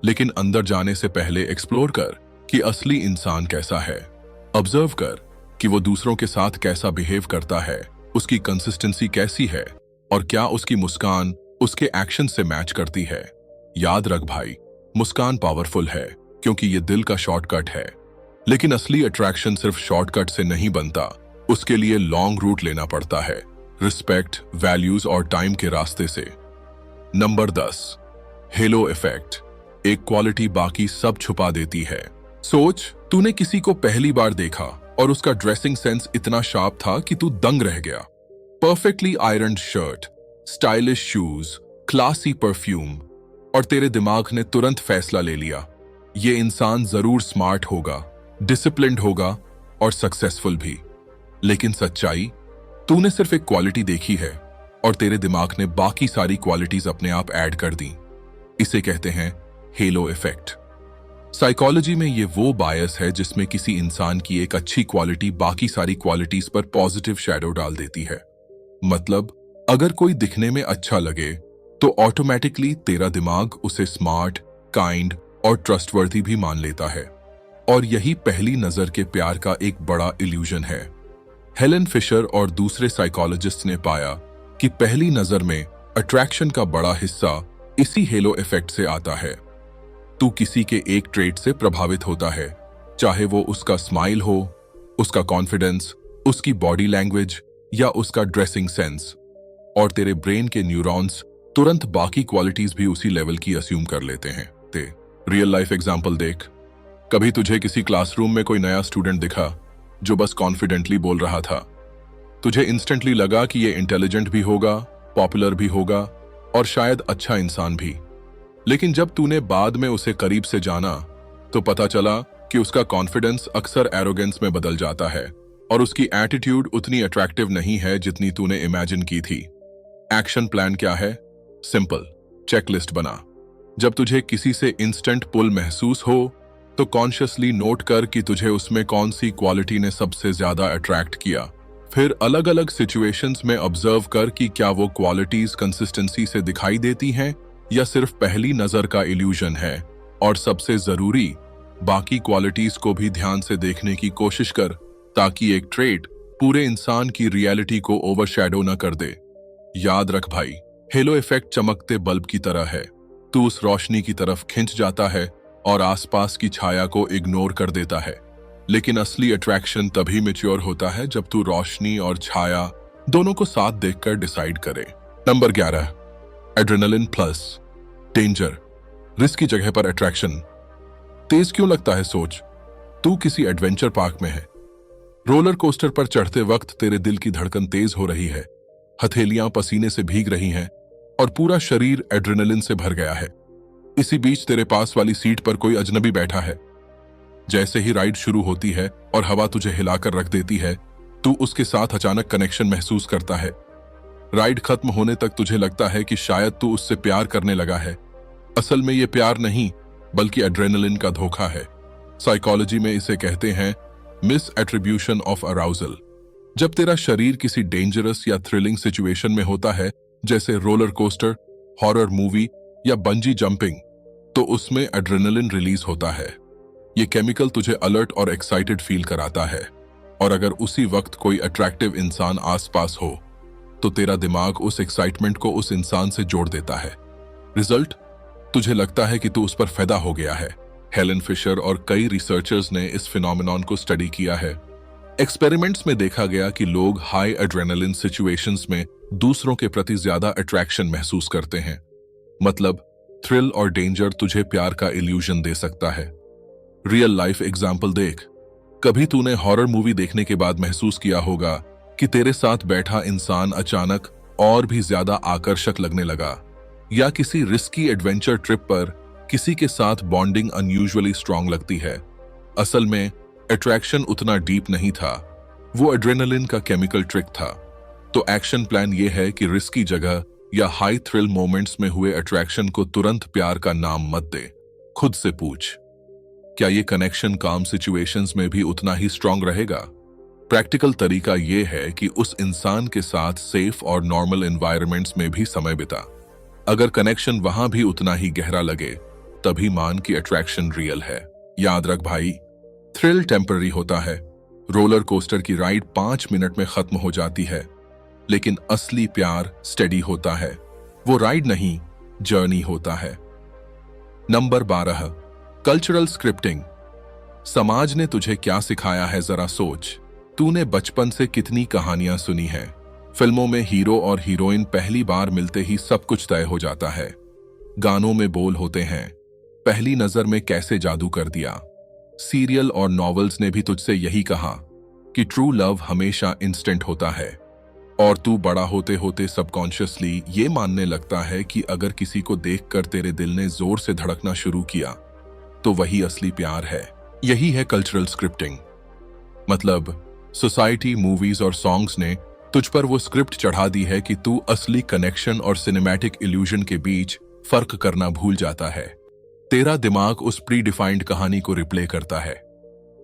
Speaker 1: लेकिन अंदर जाने से पहले एक्सप्लोर कर कि असली इंसान कैसा है। ऑब्जर्व कर कि वो दूसरों के साथ कैसा बिहेव करता है, उसकी कंसिस्टेंसी कैसी है, और क्या उसकी मुस्कान उसके एक्शन से मैच करती है। याद रख भाई, मुस्कान पावरफुल है क्योंकि ये दिल का शॉर्टकट है, लेकिन असली अट्रैक्शन सिर्फ शॉर्टकट से नहीं बनता, उसके लिए लॉन्ग रूट लेना पड़ता है, रिस्पेक्ट, वैल्यूज और टाइम के रास्ते से। Number 10, hello effect. एक क्वालिटी बाकी सब छुपा देती है। सोच, तूने किसी को पहली बार देखा और उसका ड्रेसिंग सेंस इतना शार्प था कि तू दंग रह गया। Perfectly ironed shirt, stylish shoes, classy perfume, और तेरे दिमाग ने तुरंत फैसला ले लिया, ये इंसान जरूर स्मार्ट होगा, डिसिप्लिन्ड होगा और सक्सेसफुल भी। लेकिन सच्चाई, तूने सिर्फ एक क्वालिटी देखी है और तेरे दिमाग ने बाकी सारी क्वालिटीज अपने आप ऐड कर दी। इसे कहते हैं हेलो इफेक्ट। साइकोलॉजी में ये वो बायस है जिसमें किसी इंसान की एक अच्छी क्वालिटी बाकी सारी क्वालिटीज पर पॉजिटिव शैडो डाल देती है। मतलब, अगर कोई दिखने में अच्छा लगे तो ऑटोमेटिकली तेरा दिमाग उसे स्मार्ट, काइंड और ट्रस्टवर्दी भी मान लेता है। और यही पहली नजर के प्यार का एक बड़ा इल्यूजन है। हेलन फिशर और दूसरे साइकोलॉजिस्ट ने पाया कि पहली नजर में अट्रैक्शन का बड़ा हिस्सा इसी हेलो इफेक्ट से आता है। तू किसी के एक ट्रेट से प्रभावित होता है, चाहे वो उसका स्माइल हो, उसका कॉन्फिडेंस, उसकी बॉडी लैंग्वेज या उसका ड्रेसिंग सेंस, और तेरे ब्रेन के न्यूरॉन्स तुरंत बाकी क्वालिटीज भी उसी लेवल की अस्यूम कर लेते हैं। ते रियल लाइफ एग्जांपल देख। कभी तुझे किसी क्लासरूम में कोई नया स्टूडेंट दिखा जो बस कॉन्फिडेंटली बोल रहा था। तुझे इंस्टेंटली लगा कि ये इंटेलिजेंट भी होगा, पॉपुलर भी होगा और शायद अच्छा इंसान भी। लेकिन जब तूने बाद में उसे करीब से जाना तो पता चला कि उसका कॉन्फिडेंस अक्सर एरोगेंस में बदल जाता है और उसकी एटीट्यूड उतनी अट्रैक्टिव नहीं है जितनी तूने इमेजिन की थी। एक्शन प्लान क्या है? सिंपल, चेकलिस्ट बना। जब तुझे किसी से इंस्टेंट पुल महसूस हो तो कॉन्शियसली नोट कर कि तुझे उसमें कौन सी क्वालिटी ने सबसे ज्यादा अट्रैक्ट किया। फिर अलग अलग सिचुएशंस में ऑब्जर्व कर कि क्या वो क्वालिटीज कंसिस्टेंसी से दिखाई देती हैं या सिर्फ पहली नजर का इल्यूजन है। और सबसे जरूरी, बाकी क्वालिटीज को भी ध्यान से देखने की कोशिश कर ताकि एक ट्रेट पूरे इंसान की रियलिटी को ओवरशैडो न कर दे। याद रख भाई, हेलो इफेक्ट चमकते बल्ब की तरह है। तू उस रोशनी की तरफ खिंच जाता है और आसपास की छाया को इग्नोर कर देता है। लेकिन असली अट्रैक्शन तभी मैच्योर होता है जब तू रोशनी और छाया दोनों को साथ देखकर डिसाइड करे। Number 11, adrenaline plus. Danger, risk की जगह पर अट्रैक्शन। तेज क्यों लगता है सोच? तू किसी एडवेंचर पार्क में है। रोलर कोस्टर पर चढ़ते वक्त तेरे दिल की धड़कन तेज हो रही है, हथेलियां पसीने से भीग रही हैं और पूरा शरीर एड्रेनलिन से भर गया है। इसी बीच तेरे पास वाली सीट पर कोई अजनबी बैठा है। जैसे ही राइड शुरू होती है और हवा तुझे हिलाकर रख देती है, तू उसके साथ अचानक कनेक्शन महसूस करता है। राइड खत्म होने तक तुझे लगता है कि शायद तू उससे प्यार करने लगा है। असल में यह प्यार नहीं, बल्कि एड्रेनलिन का धोखा है। साइकोलॉजी में इसे कहते हैं मिस एट्रीब्यूशन ऑफ अराउजल। जब तेरा शरीर किसी डेंजरस या थ्रिलिंग सिचुएशन में होता है, जैसे रोलर कोस्टर, हॉरर मूवी या बंजी जंपिंग, तो उसमें एड्रेनलिन रिलीज होता है। ये केमिकल तुझे अलर्ट और एक्साइटेड फील कराता है, और अगर उसी वक्त कोई अट्रैक्टिव इंसान आसपास हो तो तेरा दिमाग उस एक्साइटमेंट को उस इंसान से जोड़ देता है। रिजल्ट, तुझे लगता है कि तू उस पर फिदा हो गया है। हेलन फिशर और कई रिसर्चर्स ने इस फिनोमेनन को स्टडी किया है। एक्सपेरिमेंट्स में देखा गया कि लोग हाई एड्रेनलिन सिचुएशंस में दूसरों के प्रति ज्यादा अट्रैक्शन महसूस करते हैं। मतलब थ्रिल और डेंजर तुझे प्यार का इल्यूजन दे सकता है। रियल लाइफ एग्जाम्पल देख। कभी तूने हॉरर मूवी देखने के बाद महसूस किया होगा कि तेरे साथ बैठा इंसान अचानक और भी ज्यादा आकर्षक लगने लगा, या किसी रिस्की एडवेंचर ट्रिप पर किसी के साथ बॉन्डिंग अनयूजुअली स्ट्रांग लगती है। असल में अट्रैक्शन उतना डीप नहीं था, वो एड्रेनलिन का केमिकल ट्रिक था। तो एक्शन प्लान ये है कि रिस्की जगह या हाई थ्रिल मोमेंट्स में हुए अट्रैक्शन को तुरंत प्यार का नाम मत दे। खुद से पूछ, क्या ये कनेक्शन काम सिचुएशंस में भी उतना ही स्ट्रांग रहेगा? प्रैक्टिकल तरीका ये है कि उस इंसान के साथ सेफ और नॉर्मल एनवायरनमेंट्स में भी समय बिता। अगर कनेक्शन वहां भी उतना ही गहरा लगे, तभी मान कि अट्रैक्शन रियल है। याद रख भाई, थ्रिल टेम्पररी होता है। रोलर कोस्टर की राइड 5 मिनट में खत्म हो जाती है, लेकिन असली प्यार स्टेडी होता है। वो राइड नहीं, जर्नी होता है। Number 12, cultural scripting. समाज ने तुझे क्या सिखाया है, जरा सोच। तूने बचपन से कितनी कहानियां सुनी हैं। फिल्मों में हीरो और हीरोइन पहली बार मिलते ही सब कुछ तय हो जाता है। गानों में बोल होते हैं, पहली नजर में कैसे जादू कर दिया। सीरियल और नॉवेल्स ने भी तुझसे यही कहा कि ट्रू लव हमेशा इंस्टेंट होता है। और तू बड़ा होते होते सबकॉन्शियसली ये मानने लगता है कि अगर किसी को देखकर तेरे दिल ने जोर से धड़कना शुरू किया तो वही असली प्यार है। यही है कल्चरल स्क्रिप्टिंग। मतलब सोसाइटी, मूवीज और सॉन्ग्स ने तुझ पर वो स्क्रिप्ट चढ़ा दी है कि तू असली कनेक्शन और सिनेमैटिक इल्यूजन के बीच फर्क करना भूल जाता है। तेरा दिमाग उस प्री डिफाइंड कहानी को रिप्ले करता है।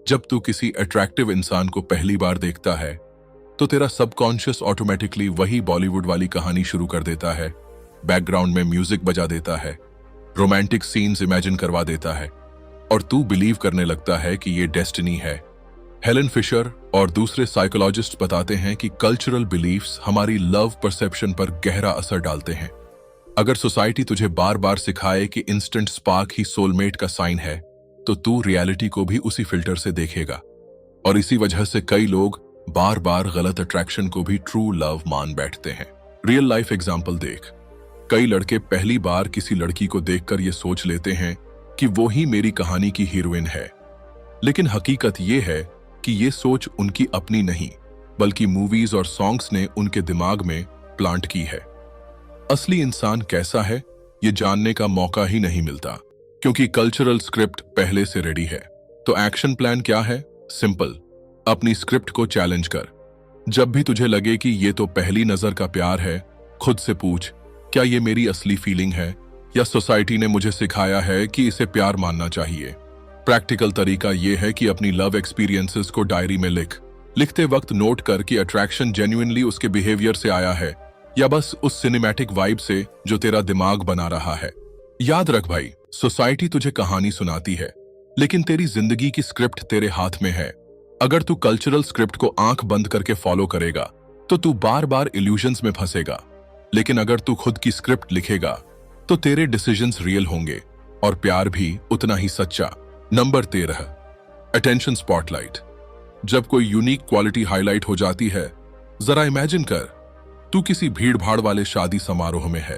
Speaker 1: जब तू किसी अट्रैक्टिव इंसान को पहली बार देखता है तो तेरा सबकॉन्शियस ऑटोमेटिकली वही बॉलीवुड वाली कहानी शुरू कर देता है। बैकग्राउंड में म्यूजिक बजा देता है, रोमांटिक सीन्स इमेजिन करवा देता है, और तू बिलीव करने लगता है कि ये डेस्टिनी है। हेलन फिशर और दूसरे साइकोलॉजिस्ट बताते हैं कि कल्चरल बिलीफ्स हमारी लव परसेप्शन पर गहरा असर डालते हैं। अगर सोसाइटी तुझे बार बार सिखाए कि इंस्टेंट स्पार्क ही सोलमेट का साइन है, तो तू रियलिटी को भी उसी फिल्टर से देखेगा। और इसी वजह से कई लोग बार बार गलत अट्रैक्शन को भी ट्रू लव मान बैठते हैं। रियल लाइफ एग्जाम्पल देख। कई लड़के पहली बार किसी लड़की को देखकर ये सोच लेते हैं कि वो ही मेरी कहानी की हीरोइन है, लेकिन हकीकत ये है कि ये सोच उनकी अपनी नहीं, बल्कि मूवीज और सॉन्ग्स ने उनके दिमाग में प्लांट की है। असली इंसान कैसा है, ये जानने का मौका ही नहीं मिलता, क्योंकि कल्चरल स्क्रिप्ट पहले से रेडी है। तो एक्शन प्लान क्या है? सिंपल, अपनी स्क्रिप्ट को चैलेंज कर। जब भी तुझे लगे कि ये तो पहली नजर का प्यार है, खुद से पूछ, क्या ये मेरी असली फीलिंग है या सोसाइटी ने मुझे सिखाया है कि इसे प्यार मानना चाहिए? प्रैक्टिकल तरीका यह है कि अपनी लव एक्सपीरियंसेस को डायरी में लिखते वक्त नोट कर कि अट्रैक्शन जेन्युइनली उसके बिहेवियर से आया है या बस उस सिनेमैटिक वाइब से जो तेरा दिमाग बना रहा है। याद रख भाई, सोसाइटी तुझे कहानी सुनाती है, लेकिन तेरी जिंदगी की स्क्रिप्ट तेरे हाथ में है। अगर तू कल्चरल स्क्रिप्ट को आंख बंद करके फॉलो करेगा तो तू बार बार इल्यूजन्स में फंसेगा, लेकिन अगर तू खुद की स्क्रिप्ट लिखेगा तो तेरे डिसीजंस रियल होंगे और प्यार भी उतना ही सच्चा। Number 13, attention spotlight. जब कोई यूनिक क्वालिटी हाईलाइट हो जाती है, जरा इमेजिन कर, तू किसी भीड़ भाड़ वाले शादी समारोह में है।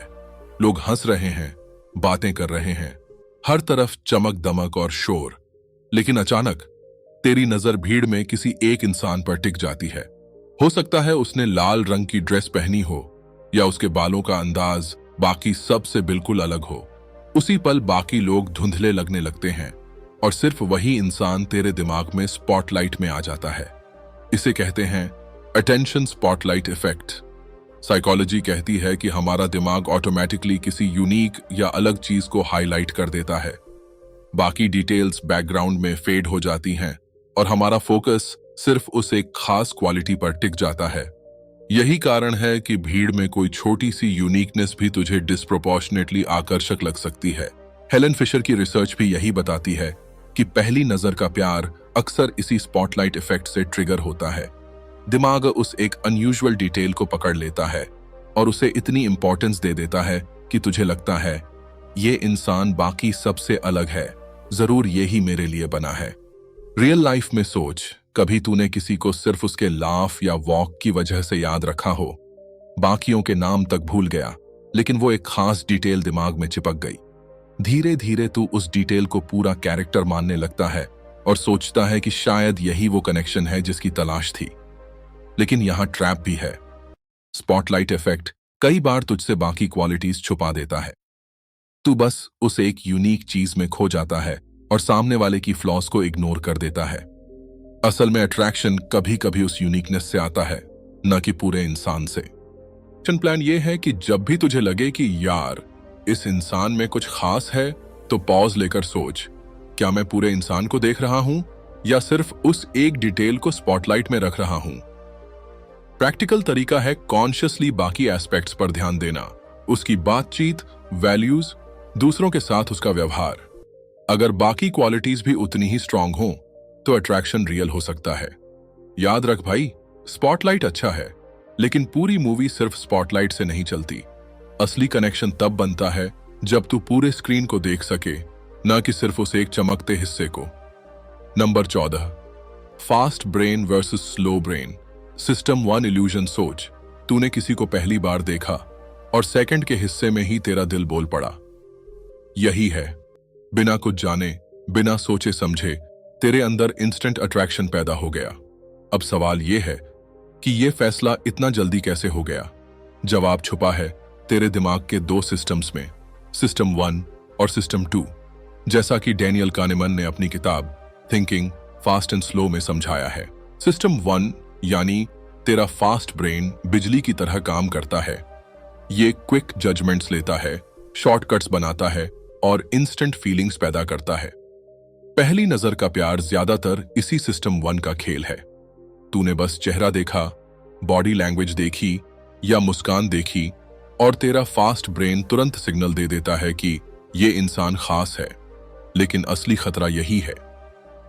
Speaker 1: लोग हंस रहे हैं, बातें कर रहे हैं, हर तरफ चमक दमक और शोर, लेकिन अचानक तेरी नजर भीड़ में किसी एक इंसान पर टिक जाती है। हो सकता है उसने लाल रंग की ड्रेस पहनी हो या उसके बालों का अंदाज बाकी सब से बिल्कुल अलग हो। उसी पल बाकी लोग धुंधले लगने लगते हैं और सिर्फ वही इंसान तेरे दिमाग में स्पॉटलाइट में आ जाता है। इसे कहते हैं अटेंशन स्पॉटलाइट इफेक्ट। साइकोलॉजी कहती है कि हमारा दिमाग ऑटोमेटिकली किसी यूनिक या अलग चीज को हाईलाइट कर देता है। बाकी डिटेल्स बैकग्राउंड में फेड हो जाती हैं और हमारा फोकस सिर्फ उस एक खास क्वालिटी पर टिक जाता है। यही कारण है कि भीड़ में कोई छोटी सी यूनिकनेस भी तुझे डिस्प्रोपोर्शनेटली आकर्षक लग सकती है। हेलन फिशर की रिसर्च भी यही बताती है कि पहली नजर का प्यार अक्सर इसी स्पॉटलाइट इफेक्ट से ट्रिगर होता है। दिमाग उस एक अनयूजुअल डिटेल को पकड़ लेता है और उसे इतनी इंपॉर्टेंस दे देता है कि तुझे लगता है ये इंसान बाकी सबसे अलग है, जरूर यही मेरे लिए बना है। रियल लाइफ में सोच, कभी तूने किसी को सिर्फ उसके लाफ या वॉक की वजह से याद रखा हो, बाकियों के नाम तक भूल गया, लेकिन वो एक खास डिटेल दिमाग में चिपक गई। धीरे धीरे तू उस डिटेल को पूरा कैरेक्टर मानने लगता है और सोचता है कि शायद यही वो कनेक्शन है जिसकी तलाश थी। लेकिन यहां ट्रैप भी है। स्पॉटलाइट इफेक्ट कई बार तुझसे बाकी क्वालिटीज छुपा देता है। तू बस उस एक यूनिक चीज में खो जाता है और सामने वाले की फ्लॉस को इग्नोर कर देता है। असल में अट्रैक्शन कभी कभी उस यूनिकनेस से आता है, न कि पूरे इंसान से। एक्शन प्लान ये है कि जब भी तुझे लगे कि यार इस इंसान में कुछ खास है, तो पॉज लेकर सोच, क्या मैं पूरे इंसान को देख रहा हूं या सिर्फ उस एक डिटेल को स्पॉटलाइट में रख रहा हूं। प्रैक्टिकल तरीका है कॉन्शियसली बाकी एस्पेक्ट्स पर ध्यान देना, उसकी बातचीत, वैल्यूज, दूसरों के साथ उसका व्यवहार। अगर बाकी क्वालिटीज भी उतनी ही स्ट्रांग हो तो अट्रैक्शन रियल हो सकता है। याद रख भाई, स्पॉटलाइट अच्छा है, लेकिन पूरी मूवी सिर्फ स्पॉटलाइट से नहीं चलती। असली कनेक्शन तब बनता है जब तू पूरे स्क्रीन को देख सके, न कि सिर्फ उस एक चमकते हिस्से को। Number 14, fast brain versus slow brain. System 1 illusion सोच, तूने किसी को पहली बार देखा और सेकंड के हिस्से में ही तेरा दिल बोल पड़ा। यही है, बिना कुछ जाने, बिना सोचे समझे तेरे अंदर इंस्टेंट अट्रैक्शन पैदा हो गया। अब सवाल यह है कि यह फैसला इतना जल्दी कैसे हो गया। जवाब छुपा है तेरे दिमाग के 2 सिस्टम्स में, सिस्टम 1 और सिस्टम 2, जैसा कि डैनियल कानेमन ने अपनी किताब थिंकिंग फास्ट एंड स्लो में समझाया है। सिस्टम 1 यानी तेरा फास्ट ब्रेन बिजली की तरह काम करता है। ये क्विक जजमेंट्स लेता है, शॉर्टकट्स बनाता है और इंस्टेंट फीलिंग्स पैदा करता है। पहली नजर का प्यार ज्यादातर इसी सिस्टम 1 का खेल है। तूने बस चेहरा देखा, बॉडी लैंग्वेज देखी या मुस्कान देखी और तेरा फास्ट ब्रेन तुरंत सिग्नल दे देता है कि ये इंसान खास है। लेकिन असली खतरा यही है,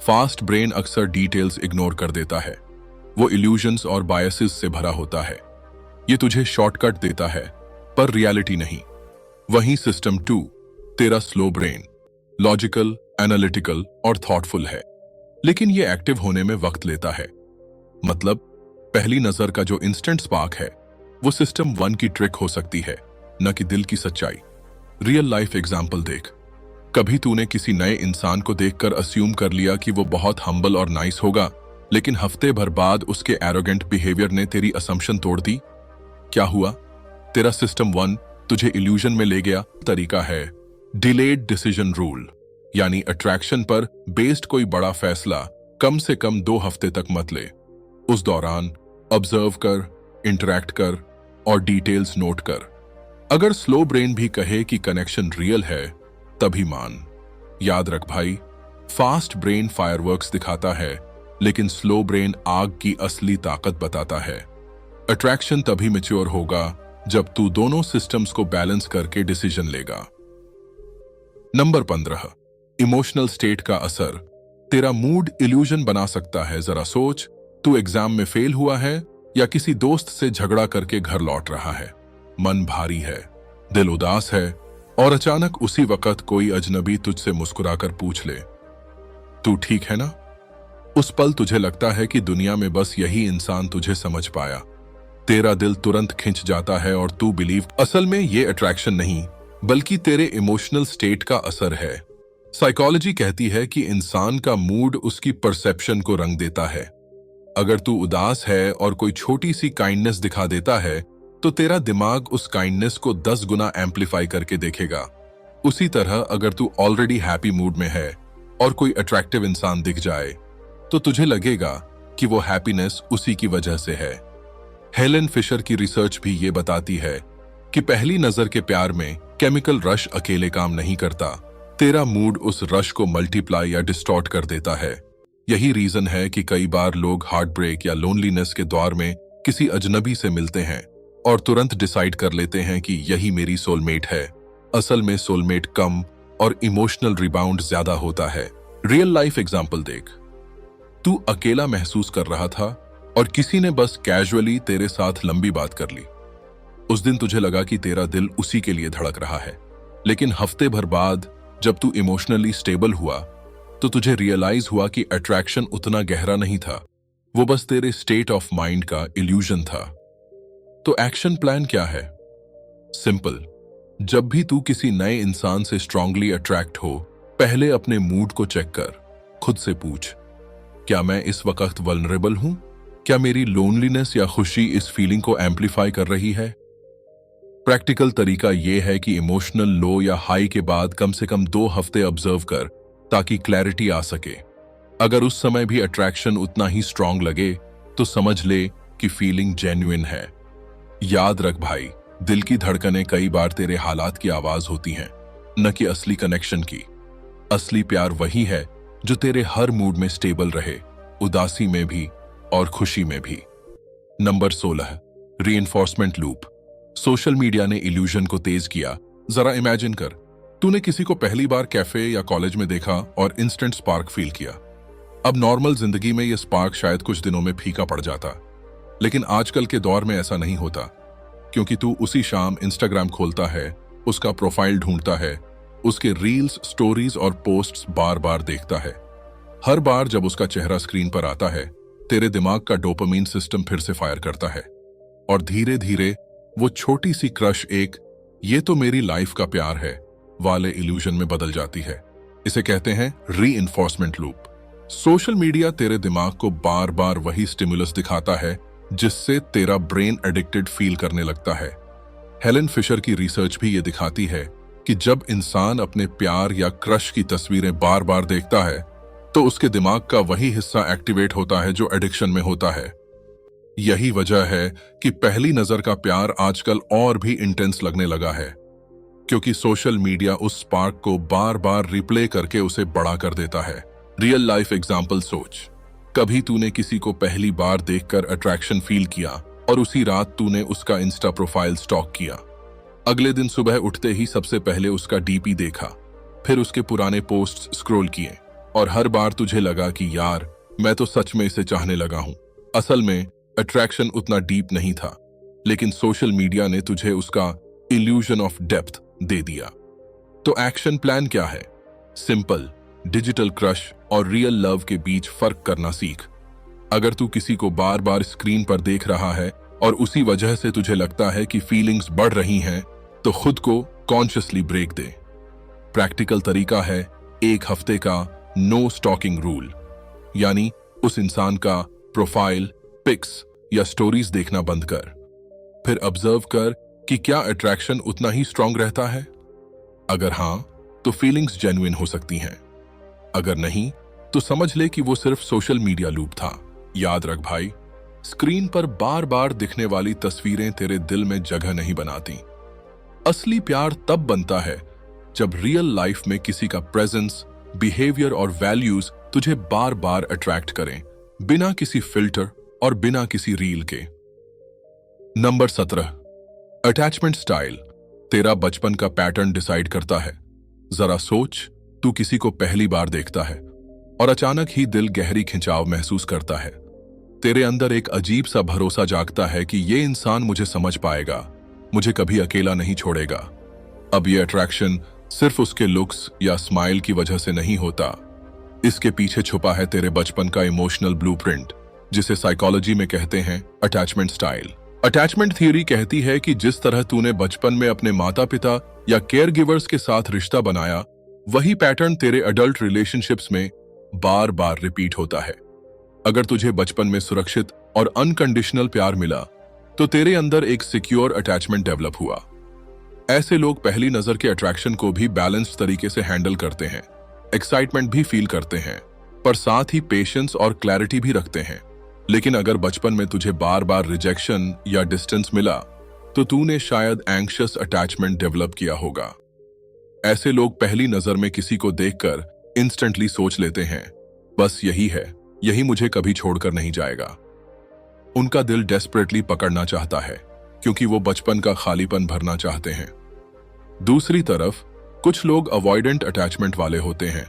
Speaker 1: फास्ट ब्रेन अक्सर डिटेल्स इग्नोर कर देता है। वो इल्यूजन्स और बायसेस से भरा होता है। ये तुझे शॉर्टकट देता है पर रियलिटी नहीं। वहीं सिस्टम 2, तेरा स्लो ब्रेन, लॉजिकल, एनालिटिकल और थॉटफुल है, लेकिन ये एक्टिव होने में वक्त लेता है। मतलब पहली नजर का जो इंस्टेंट स्पार्क है वो सिस्टम 1 की ट्रिक हो सकती है, न कि दिल की सच्चाई। रियल लाइफ एग्जाम्पल देख। कभी तूने किसी नए इंसान को देखकर अस्यूम कर लिया कि वो बहुत हम्बल और नाइस होगा, लेकिन हफ्ते भर बाद उसके एरोगेंट बिहेवियर ने तेरी असम्पशन तोड़ दी। क्या हुआ? तेरा सिस्टम 1 तुझे इल्यूजन में ले गया। तरीका है डिलेड डिसीजन रूल, यानी अट्रैक्शन पर बेस्ड कोई बड़ा फैसला कम से कम 2 हफ्ते तक मत ले। उस दौरान ऑब्जर्व कर, इंटरैक्ट कर और डिटेल्स नोट कर। अगर स्लो ब्रेन भी कहे कि कनेक्शन रियल है, तभी मान। याद रख भाई, फास्ट ब्रेन फायरवर्क्स दिखाता है, लेकिन स्लो ब्रेन आग की असली ताकत बताता है। अट्रैक्शन तभी मैच्योर होगा जब तू दोनों सिस्टम्स को बैलेंस करके डिसीजन लेगा। नंबर 15, इमोशनल स्टेट का असर। तेरा मूड इल्यूजन बना सकता है। जरा सोच, तू एग्जाम में फेल हुआ है या किसी दोस्त से झगड़ा करके घर लौट रहा है। मन भारी है, दिल उदास है और अचानक उसी वक्त कोई अजनबी तुझसे मुस्कुराकर पूछ ले, तू ठीक है ना? उस पल तुझे लगता है कि दुनिया में बस यही इंसान तुझे समझ पाया। तेरा दिल तुरंत खिंच जाता है और तू बिलीव। असल में ये अट्रैक्शन नहीं, बल्कि तेरे इमोशनल स्टेट का असर है। साइकोलॉजी कहती है कि इंसान का मूड उसकी परसेप्शन को रंग देता है। अगर तू उदास है और कोई छोटी सी काइंडनेस दिखा देता है, तो तेरा दिमाग उस काइंडनेस को 10 गुना एम्पलीफाई करके देखेगा। उसी तरह अगर तू ऑलरेडी हैप्पी मूड में है और कोई अट्रैक्टिव इंसान दिख जाए, तो तुझे लगेगा कि वो हैप्पीनेस उसी की वजह से है। हेलेन फिशर की रिसर्च भी ये बताती है कि पहली नजर के प्यार में केमिकल रश अकेले काम नहीं करता। तेरा मूड उस रश को मल्टीप्लाई या डिस्टॉर्ट कर देता है। यही रीजन है कि कई बार लोग हार्ट ब्रेक या लोनलीनेस के दौर में किसी अजनबी से मिलते हैं और तुरंत डिसाइड कर लेते हैं कि यही मेरी सोलमेट है। असल में सोलमेट कम और इमोशनल रिबाउंड ज्यादा होता है। रियल लाइफ एग्जाम्पल देख। तू अकेला महसूस कर रहा था और किसी ने बस कैजुअली तेरे साथ लंबी बात कर ली। उस दिन तुझे लगा कि तेरा दिल उसी के लिए धड़क रहा है, लेकिन हफ्ते भर बाद जब तू इमोशनली स्टेबल हुआ, तो तुझे रियलाइज हुआ कि अट्रैक्शन उतना गहरा नहीं था, वो बस तेरे स्टेट ऑफ माइंड का इल्यूजन था। तो एक्शन प्लान क्या है? सिंपल। जब भी तू किसी नए इंसान से स्ट्रांगली अट्रैक्ट हो, पहले अपने मूड को चेक कर। खुद से पूछ, क्या मैं इस वक्त वल्नरेबल हूं? क्या मेरी लोनलीनेस या खुशी इस फीलिंग को एम्पलीफाई कर रही है? प्रैक्टिकल तरीका यह है कि इमोशनल लो या हाई के बाद कम से कम 2 हफ्ते ऑब्जर्व कर, ताकि क्लैरिटी आ सके। अगर उस समय भी अट्रैक्शन उतना ही स्ट्रांग लगे, तो समझ ले कि फीलिंग जेन्युइन है। याद रख भाई, दिल की धड़कनें कई बार तेरे हालात की आवाज होती हैं, न कि असली कनेक्शन की। असली प्यार वही है जो तेरे हर मूड में स्टेबल रहे, उदासी में भी और खुशी में भी। Number 16, reinforcement loop. Social media ने इल्यूजन को तेज किया। जरा इमेजिन कर, तूने किसी को पहली बार कैफे या कॉलेज में देखा और इंस्टेंट स्पार्क फील किया। अब नॉर्मल जिंदगी में यह स्पार्क शायद कुछ दिनों में फीका पड़ जाता, लेकिन आजकल के दौर में ऐसा नहीं होता, क्योंकि तू उसी शाम इंस्टाग्राम खोलता है, उसका प्रोफाइल ढूंढता है, उसके रील्स, स्टोरीज और पोस्ट्स बार बार देखता है। हर बार जब उसका चेहरा स्क्रीन पर आता है, तेरे दिमाग का डोपामीन सिस्टम फिर से फायर करता है और धीरे धीरे वो छोटी सी क्रश एक "ये तो मेरी लाइफ का प्यार है" वाले इल्यूजन में बदल जाती है। इसे कहते हैं रीइंफोर्समेंट लूप। सोशल मीडिया तेरे दिमाग को बार बार वही स्टिमुलस दिखाता है, जिससे तेरा ब्रेन एडिक्टेड फील करने लगता है। हेलेन फिशर की रिसर्च भी ये दिखाती है कि जब इंसान अपने प्यार या क्रश की तस्वीरें बार बार देखता है, तो उसके दिमाग का वही हिस्सा एक्टिवेट होता है जो एडिक्शन में होता है। यही वजह है कि पहली नजर का प्यार आजकल और भी इंटेंस लगने लगा है, क्योंकि सोशल मीडिया उस स्पार्क को बार बार रिप्ले करके उसे बड़ा कर देता है। रियल लाइफ एग्जाम्पल सोच। कभी तूने किसी को पहली बार देखकर अट्रैक्शन फील किया और उसी रात तूने उसका इंस्टा प्रोफाइल स्टॉक किया। अगले दिन सुबह उठते ही सबसे पहले उसका डीपी देखा, फिर उसके पुराने पोस्ट्स स्क्रॉल किए, और हर बार तुझे लगा कि यार, मैं तो सच में इसे चाहने लगा हूं। असल में अट्रैक्शन उतना डीप नहीं था, लेकिन सोशल मीडिया ने तुझे उसका इल्यूजन ऑफ डेप्थ दे दिया। तो एक्शन प्लान क्या है? सिंपल। डिजिटल क्रश और रियल लव के बीच फर्क करना सीख। अगर तू किसी को बार बार स्क्रीन पर देख रहा है और उसी वजह से तुझे लगता है कि फीलिंग्स बढ़ रही हैं, तो खुद को कॉन्शियसली ब्रेक दे। प्रैक्टिकल तरीका है 1 हफ्ते का नो स्टॉकिंग रूल, यानी उस इंसान का प्रोफाइल, पिक्स या स्टोरीज देखना बंद कर। फिर ऑब्जर्व कर कि क्या अट्रैक्शन उतना ही स्ट्रांग रहता है। अगर हां, तो फीलिंग्स जेन्युइन हो सकती हैं। अगर नहीं, तो समझ ले कि वो सिर्फ सोशल मीडिया लूप था। याद रख भाई, स्क्रीन पर बार बार दिखने वाली तस्वीरें तेरे दिल में जगह नहीं बनाती। असली प्यार तब बनता है जब रियल लाइफ में किसी का प्रेजेंस, बिहेवियर और वैल्यूज तुझे बार बार अट्रैक्ट करें, बिना किसी फिल्टर और बिना किसी रील के। Number 17, attachment style. तेरा बचपन का पैटर्न डिसाइड करता है। जरा सोच, तू किसी को पहली बार देखता है और अचानक ही दिल गहरी खिंचाव महसूस करता है। तेरे अंदर एक अजीब सा भरोसा जागता है कि ये इंसान मुझे समझ पाएगा, मुझे कभी अकेला नहीं छोड़ेगा। अब ये अट्रैक्शन सिर्फ उसके लुक्स या स्माइल की वजह से नहीं होता। इसके पीछे छुपा है तेरे बचपन का इमोशनल ब्लूप्रिंट, जिसे साइकोलॉजी में कहते हैं अटैचमेंट स्टाइल। अटैचमेंट थ्योरी कहती है कि जिस तरह तूने बचपन में अपने माता पिता या केयर गिवर्स के साथ रिश्ता बनाया, वही पैटर्न तेरे अडल्ट रिलेशनशिप्स में बार बार रिपीट होता है। अगर तुझे बचपन में सुरक्षित और अनकंडीशनल प्यार मिला, तो तेरे अंदर एक सिक्योर अटैचमेंट डेवलप हुआ। ऐसे लोग पहली नजर के अट्रैक्शन को भी बैलेंस्ड तरीके से हैंडल करते हैं, एक्साइटमेंट भी फील करते हैं, पर साथ ही पेशेंस और क्लैरिटी भी रखते हैं। लेकिन अगर बचपन में तुझे बार बार रिजेक्शन या डिस्टेंस मिला, तो तूने शायद एंग्शियस अटैचमेंट डेवलप किया होगा। ऐसे लोग पहली नजर में किसी को देखकर इंस्टेंटली सोच लेते हैं, बस यही है, यही मुझे कभी छोड़कर नहीं जाएगा। उनका दिल डेस्परेटली पकड़ना चाहता है, क्योंकि वो बचपन का खालीपन भरना चाहते हैं। दूसरी तरफ कुछ लोग अवॉइडेंट अटैचमेंट वाले होते हैं,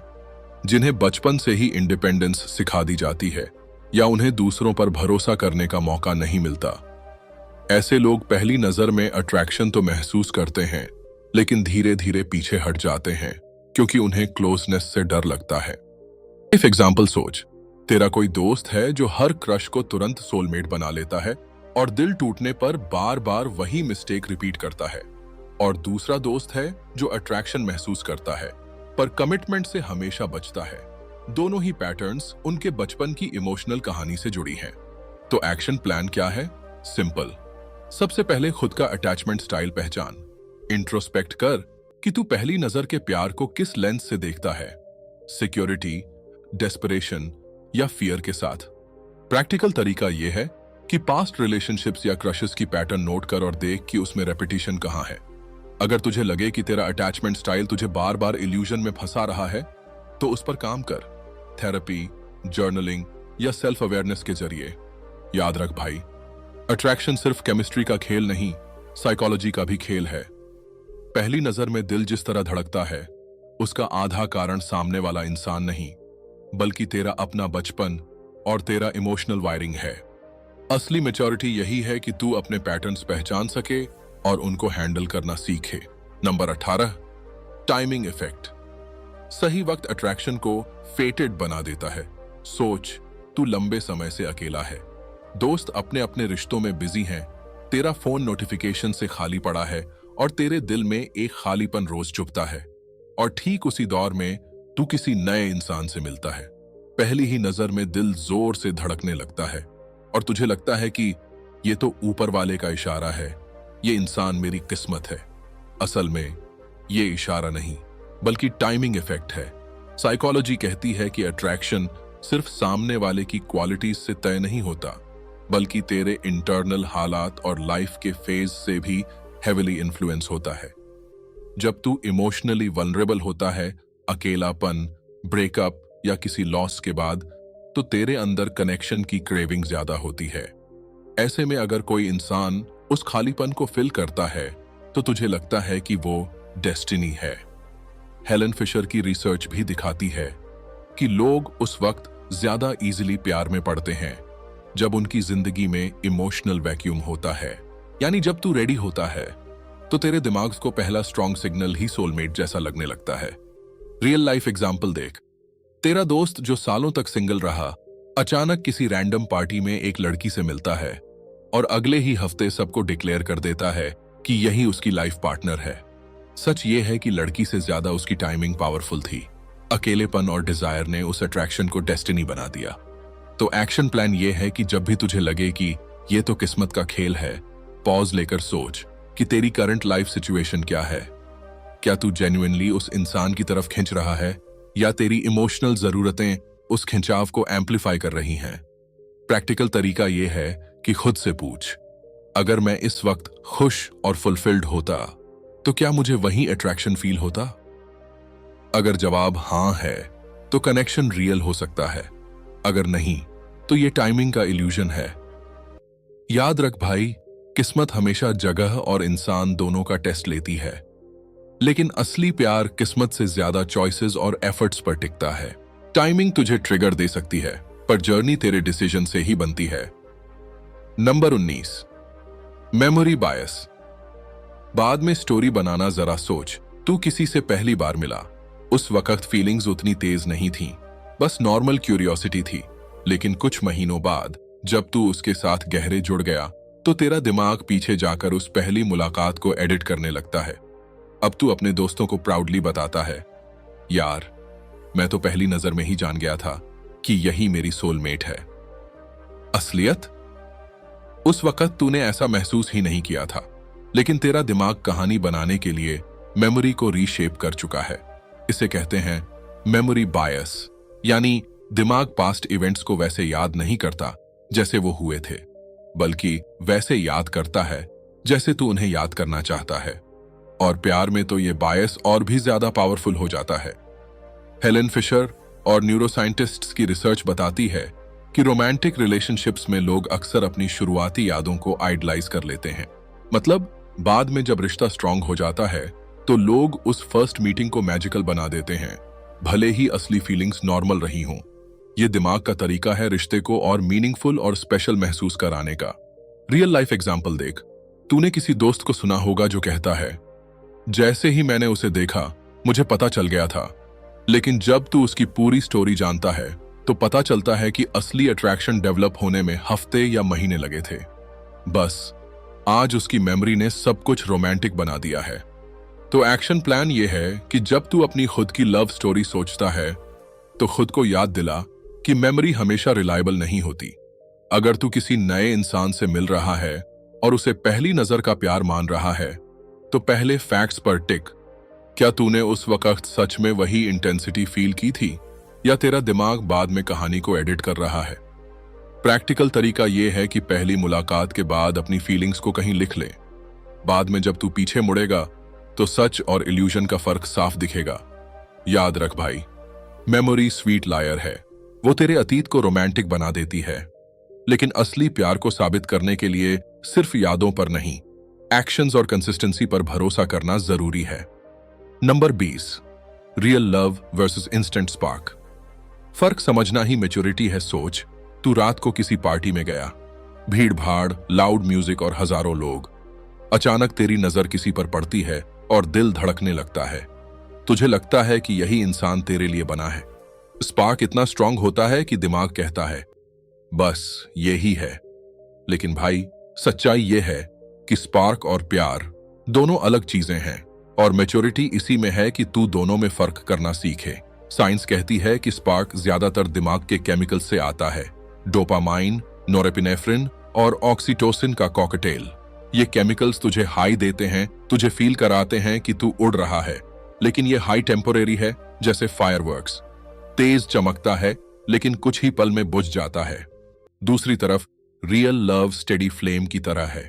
Speaker 1: जिन्हें बचपन से ही इंडिपेंडेंस सिखा दी जाती है या उन्हें दूसरों पर भरोसा करने का मौका नहीं मिलता। ऐसे लोग पहली नजर में अट्रैक्शन तो महसूस करते हैं, लेकिन धीरे धीरे पीछे हट जाते हैं, क्योंकि उन्हें क्लोजनेस से डर लगता है। इफ एग्जाम्पल सोच, तेरा कोई दोस्त है जो हर क्रश को तुरंत सोलमेट बना लेता है और दिल टूटने पर बार बार वही मिस्टेक रिपीट करता है। और दूसरा दोस्त है जो अट्रैक्शन महसूस करता है पर कमिटमेंट से हमेशा बचता है। दोनों ही पैटर्न्स उनके बचपन की इमोशनल कहानी से जुड़ी हैं। तो एक्शन प्लान क्या है? सिंपल। सबसे पहले खुद का अटैचमेंट स्टाइल पहचान। इंट्रोस्पेक्ट कर कि तू पहली नजर के प्यार को किस लेंस से देखता है, सिक्योरिटी, डेस्परेशन या फियर के साथ। प्रैक्टिकल तरीका यह है कि पास्ट रिलेशनशिप्स या क्रशेस की पैटर्न नोट कर और देख कि उसमें रेपिटेशन कहां है। अगर तुझे लगे कि तेरा अटैचमेंट स्टाइल तुझे बार बार इल्यूजन में फंसा रहा है, तो उस पर काम कर, थेरेपी, जर्नलिंग या सेल्फ अवेयरनेस के जरिए। याद रख भाई, अट्रैक्शन सिर्फ केमिस्ट्री का खेल नहीं, साइकोलॉजी का भी खेल है। पहली नजर में दिल जिस तरह धड़कता है, उसका आधा कारण सामने वाला इंसान नहीं, बल्कि तेरा अपना बचपन और तेरा इमोशनल वायरिंग है। असली मैच्योरिटी यही है कि तू अपने पैटर्न्स पहचान सके और उनको हैंडल करना सीखे। Number 18, timing effect. सही वक्त अट्रैक्शन को फेटेड बना देता है। सोच, तू लंबे समय से अकेला है, दोस्त अपने अपने रिश्तों में बिजी हैं, तेरा फोन नोटिफिकेशन से खाली पड़ा है और तेरे दिल में एक खालीपन रोज चुभता है। और ठीक उसी दौर में तू किसी नए इंसान से मिलता है। पहली ही नजर में दिल जोर से धड़कने लगता है और तुझे लगता है कि ये तो ऊपर वाले का इशारा है, ये इंसान मेरी किस्मत है। असल में ये इशारा नहीं, बल्कि टाइमिंग इफेक्ट है। साइकोलॉजी कहती है कि अट्रैक्शन सिर्फ सामने वाले की क्वालिटीज से तय नहीं होता, बल्कि तेरे इंटरनल हालात और लाइफ के फेज से भी हेविली इन्फ्लुएंस होता है। जब तू इमोशनली वल्नरेबल होता है, अकेलापन, ब्रेकअप या किसी लॉस के बाद, तो तेरे अंदर कनेक्शन की क्रेविंग ज्यादा होती है। ऐसे में अगर कोई इंसान उस खालीपन को फिल करता है, तो तुझे लगता है कि वो डेस्टिनी है। हेलन फिशर की रिसर्च भी दिखाती है कि लोग उस वक्त ज्यादा इजीली प्यार में पड़ते हैं जब उनकी जिंदगी में इमोशनल वैक्यूम होता है। यानी जब तू रेडी होता है, तो तेरे दिमाग को पहला स्ट्रॉन्ग सिग्नल ही सोलमेट जैसा लगने लगता है। रियल लाइफ एग्जाम्पल देख। तेरा दोस्त जो सालों तक सिंगल रहा, अचानक किसी रैंडम पार्टी में एक लड़की से मिलता है और अगले ही हफ्ते सबको डिक्लेयर कर देता है कि यही उसकी लाइफ पार्टनर है। सच ये है कि लड़की से ज्यादा उसकी टाइमिंग पावरफुल थी। अकेलेपन और डिजायर ने उस अट्रैक्शन को डेस्टिनी बना दिया। तो एक्शन प्लान ये है कि जब भी तुझे लगे कि ये तो किस्मत का खेल है, पॉज लेकर सोच कि तेरी करंट लाइफ सिचुएशन क्या है। क्या तू जेन्युइनली उस इंसान की तरफ खिंच रहा है, या तेरी इमोशनल जरूरतें उस खिंचाव को एम्पलीफाई कर रही हैं? प्रैक्टिकल तरीका यह है कि खुद से पूछ, अगर मैं इस वक्त खुश और फुलफिल्ड होता, तो क्या मुझे वही अट्रैक्शन फील होता? अगर जवाब हां है, तो कनेक्शन रियल हो सकता है। अगर नहीं, तो ये टाइमिंग का इल्यूजन है। याद रख भाई, किस्मत हमेशा जगह और इंसान दोनों का टेस्ट लेती है, लेकिन असली प्यार किस्मत से ज्यादा चॉइसेस और एफर्ट्स पर टिकता है। टाइमिंग तुझे ट्रिगर दे सकती है, पर जर्नी तेरे डिसीजन से ही बनती है। नंबर 19, मेमोरी बायस। बाद में स्टोरी बनाना जरा सोच, तू किसी से पहली बार मिला, उस वक्त फीलिंग्स उतनी तेज नहीं थी, बस नॉर्मल क्यूरियोसिटी थी। लेकिन कुछ महीनों बाद जब तू उसके साथ गहरे जुड़ गया, तो तेरा दिमाग पीछे जाकर उस पहली मुलाकात को एडिट करने लगता है। अब तू अपने दोस्तों को प्राउडली बताता है, यार, मैं तो पहली नजर में ही जान गया था कि यही मेरी सोलमेट है। असलियत? उस वक्त तूने ऐसा महसूस ही नहीं किया था, लेकिन तेरा दिमाग कहानी बनाने के लिए मेमोरी को रीशेप कर चुका है। इसे कहते हैं मेमोरी बायस, यानी दिमाग पास्ट इवेंट्स को वैसे याद नहीं करता जैसे वो हुए थे, बल्कि वैसे याद करता है जैसे तू उन्हें याद करना चाहता है। और प्यार में तो ये बायस और भी ज्यादा पावरफुल हो जाता है। हेलेन फिशर और न्यूरोसाइंटिस्ट्स की रिसर्च बताती है कि रोमांटिक रिलेशनशिप्स में लोग अक्सर अपनी शुरुआती यादों को आइडलाइज कर लेते हैं। मतलब बाद में जब रिश्ता स्ट्रांग हो जाता है तो लोग उस फर्स्ट मीटिंग को मैजिकल बना देते हैं, भले ही असली फीलिंग्स नॉर्मल रही हों। ये दिमाग का तरीका है रिश्ते को और मीनिंगफुल और स्पेशल महसूस कराने का। रियल लाइफ एग्जाम्पल देख। तूने किसी दोस्त को सुना होगा जो कहता है, जैसे ही मैंने उसे देखा मुझे पता चल गया था। लेकिन जब तू उसकी पूरी स्टोरी जानता है तो पता चलता है कि असली अट्रैक्शन डेवलप होने में हफ्ते या महीने लगे थे। बस आज उसकी मेमोरी ने सब कुछ रोमांटिक बना दिया है। तो एक्शन प्लान ये है कि जब तू अपनी खुद की लव स्टोरी सोचता है तो खुद को याद दिला कि मेमोरी हमेशा रिलायबल नहीं होती। अगर तू किसी नए इंसान से मिल रहा है और उसे पहली नजर का प्यार मान रहा है तो पहले फैक्ट्स पर टिक। क्या तूने उस वक्त सच में वही इंटेंसिटी फील की थी या तेरा दिमाग बाद में कहानी को एडिट कर रहा है? प्रैक्टिकल तरीका यह है कि पहली मुलाकात के बाद अपनी फीलिंग्स को कहीं लिख ले। बाद में जब तू पीछे मुड़ेगा तो सच और इल्यूजन का फर्क साफ दिखेगा। याद रख भाई, मेमोरी स्वीट लायर है। वो तेरे अतीत को रोमांटिक बना देती है, लेकिन असली प्यार को साबित करने के लिए सिर्फ यादों पर नहीं, एक्शंस और कंसिस्टेंसी पर भरोसा करना जरूरी है। Number 20, real love versus instant spark. फर्क समझना ही मैच्योरिटी है। सोच, तू रात को किसी पार्टी में गया, भीड़ भाड़, लाउड म्यूजिक और हजारों लोग। अचानक तेरी नजर किसी पर पड़ती है और दिल धड़कने लगता है। तुझे लगता है कि यही इंसान तेरे लिए बना है। स्पार्क इतना स्ट्रांग होता है कि दिमाग कहता है बस यही है। लेकिन भाई, सच्चाई यह है कि स्पार्क और प्यार दोनों अलग चीजें हैं, और मैच्योरिटी इसी में है कि तू दोनों में फर्क करना सीखे। साइंस कहती है कि स्पार्क ज्यादातर दिमाग के केमिकल से आता है, डोपामाइन, नोरेपिनेफ्रिन और ऑक्सीटोसिन का कॉकटेल। ये केमिकल्स तुझे हाई देते हैं, तुझे फील कराते हैं कि तू उड़ रहा है, लेकिन ये हाई टेम्पोरेरी है, जैसे फायरवर्क्स। तेज चमकता है लेकिन कुछ ही पल में बुझ जाता है। दूसरी तरफ रियल लव स्टेडी फ्लेम की तरह है।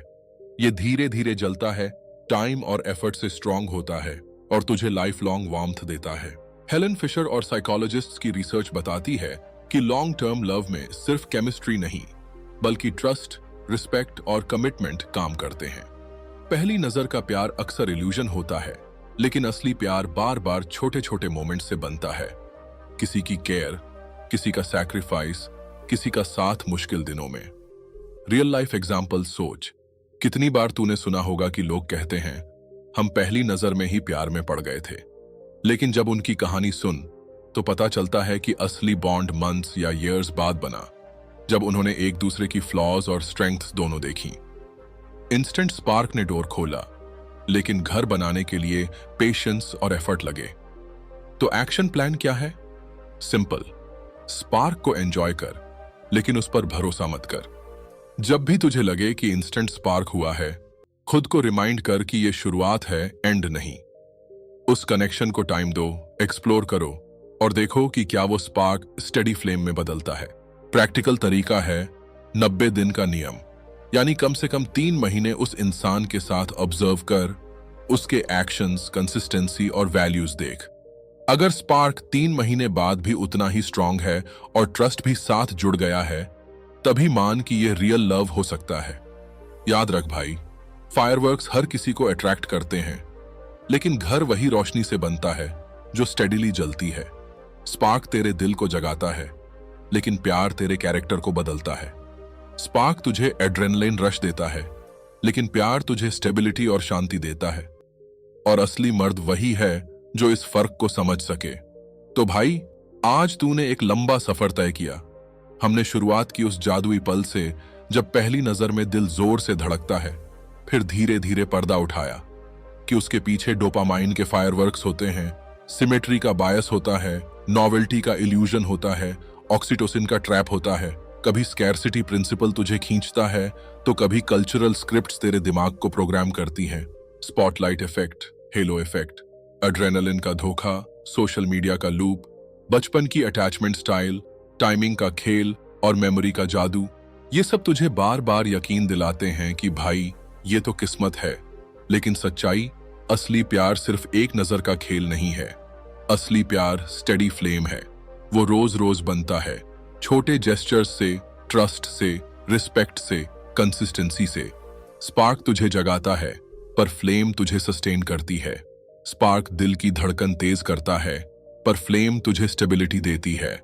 Speaker 1: ये धीरे धीरे जलता है, टाइम और एफर्ट से स्ट्रांग होता है और तुझे लाइफ लॉन्ग वार्मथ देता है। हेलेन फिशर और साइकोलॉजिस्ट्स की रिसर्च बताती है कि लॉन्ग टर्म लव में सिर्फ केमिस्ट्री नहीं, बल्कि ट्रस्ट, रिस्पेक्ट और कमिटमेंट काम करते हैं। पहली नजर का प्यार अक्सर इल्यूजन होता है, लेकिन असली प्यार बार बार छोटे छोटे मोमेंट से बनता है। किसी की केयर, किसी का सैक्रिफाइस, किसी का साथ मुश्किल दिनों में। रियल लाइफ एग्जाम्पल सोच। कितनी बार तूने सुना होगा कि लोग कहते हैं हम पहली नजर में ही प्यार में पड़ गए थे, लेकिन जब उनकी कहानी सुन तो पता चलता है कि असली बॉन्ड मंथ्स या ईयर्स बाद बना, जब उन्होंने एक दूसरे की फ्लॉज और स्ट्रेंथ्स दोनों देखी। इंस्टेंट स्पार्क ने डोर खोला, लेकिन घर बनाने के लिए पेशेंस और एफर्ट लगे। तो एक्शन प्लान क्या है? सिंपल, स्पार्क को एंजॉय कर, लेकिन उस पर भरोसा मत कर। जब भी तुझे लगे कि इंस्टेंट स्पार्क हुआ है, खुद को रिमाइंड कर कि यह शुरुआत है, एंड नहीं। उस कनेक्शन को टाइम दो, एक्सप्लोर करो और देखो कि क्या वो स्पार्क स्टेडी फ्लेम में बदलता है। प्रैक्टिकल तरीका है 90 दिन का नियम, यानी कम से कम 3 महीने उस इंसान के साथ ऑब्जर्व कर, उसके एक्शंस, कंसिस्टेंसी और वैल्यूज देख। अगर स्पार्क 3 महीने बाद भी उतना ही स्ट्रांग है और ट्रस्ट भी साथ जुड़ गया है, तभी मान कि यह रियल लव हो सकता है। याद रख भाई, फायरवर्क्स हर किसी को अट्रैक्ट करते हैं, लेकिन घर वही रोशनी से बनता है जो स्टेडिली जलती है। स्पार्क तेरे दिल को जगाता है, लेकिन प्यार तेरे कैरेक्टर को बदलता है। स्पार्क तुझे एड्रेनलिन रश देता है, लेकिन प्यार तुझे स्टेबिलिटी और शांति देता है। और असली मर्द वही है जो इस फर्क को समझ सके। तो भाई, आज तूने एक लंबा सफर तय किया। हमने शुरुआत की उस जादुई पल से जब पहली नजर में दिल जोर से धड़कता है, फिर धीरे धीरे पर्दा उठाया कि उसके पीछे डोपामाइन के फायरवर्क्स होते हैं, सिमेट्री का बायस होता है, नॉवेल्टी का इल्यूजन होता है, ऑक्सीटोसिन का ट्रैप होता है। कभी स्कैरसिटी प्रिंसिपल तुझे खींचता है तो कभी कल्चरल स्क्रिप्ट्स तेरे दिमाग को प्रोग्राम करती हैं। Spotlight effect, hello effect, adrenaline का धोखा, सोशल मीडिया का लूप, बचपन की अटैचमेंट स्टाइल, टाइमिंग का खेल और मेमोरी का जादू, ये सब तुझे बार बार यकीन दिलाते हैं कि भाई ये तो किस्मत है। लेकिन सच्चाई, असली प्यार सिर्फ एक नजर का खेल नहीं है। असली प्यार स्टेडी फ्लेम है। वो रोज रोज बनता है, छोटे जेस्चर्स से, ट्रस्ट से, रिस्पेक्ट से, कंसिस्टेंसी से। स्पार्क तुझे जगाता है पर फ्लेम तुझे सस्टेन करती है। स्पार्क दिल की धड़कन तेज करता है पर फ्लेम तुझे स्टेबिलिटी देती है।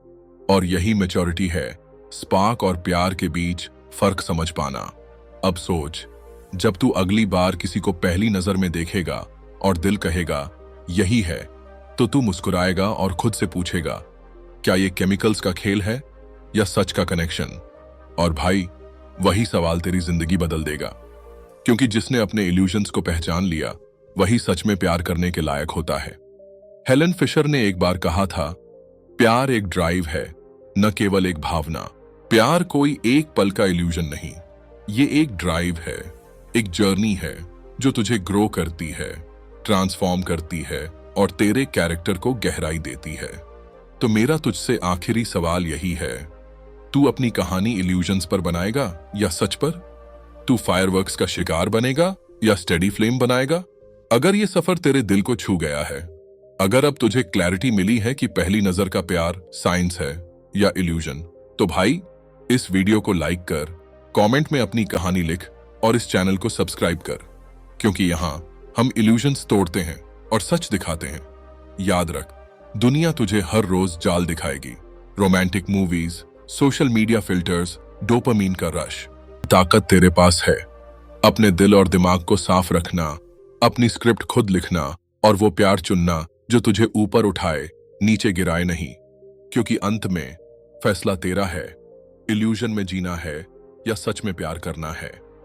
Speaker 1: और यही मैच्योरिटी है, स्पार्क और प्यार के बीच फर्क समझ पाना। अब सोच, जब तू अगली बार किसी को पहली नजर में देखेगा और दिल कहेगा यही है, तो तू मुस्कुराएगा और खुद से पूछेगा, क्या ये केमिकल्स का खेल है या सच का कनेक्शन? और भाई, वही सवाल तेरी जिंदगी बदल देगा। क्योंकि जिसने अपने इल्यूजन्स को पहचान लिया, वही सच में प्यार करने के लायक होता है। हेलन फिशर ने एक बार कहा था, प्यार एक ड्राइव है, न केवल एक भावना। प्यार कोई एक पल का इल्यूजन नहीं, ये एक ड्राइव है, एक जर्नी है जो तुझे ग्रो करती है, ट्रांसफॉर्म करती है और तेरे कैरेक्टर को गहराई देती है। तो मेरा तुझसे आखिरी सवाल यही है, तू अपनी कहानी इल्यूजन्स पर बनाएगा या सच पर? तू फायरवर्क्स का शिकार बनेगा या स्टेडी फ्लेम बनाएगा? अगर ये सफर तेरे दिल को छू गया है, अगर अब तुझे क्लैरिटी मिली है कि पहली नजर का प्यार साइंस है या इल्यूजन, तो भाई इस वीडियो को लाइक कर, कमेंट में अपनी कहानी लिख और इस चैनल को सब्सक्राइब कर, क्योंकि यहां हम इल्यूजन्स तोड़ते हैं और सच दिखाते हैं। याद रख, दुनिया तुझे हर रोज जाल दिखाएगी। Romantic movies, social media filters, dopamine का रश। ताकत तेरे पास है, अपने दिल और दिमाग को साफ रखना, अपनी स्क्रिप्ट खुद लिखना और वो प्यार चुनना जो तुझे ऊपर उठाए, नीचे गिराए नहीं। क्योंकि अंत में फैसला तेरा है, इल्यूजन में जीना है या सच में प्यार करना है।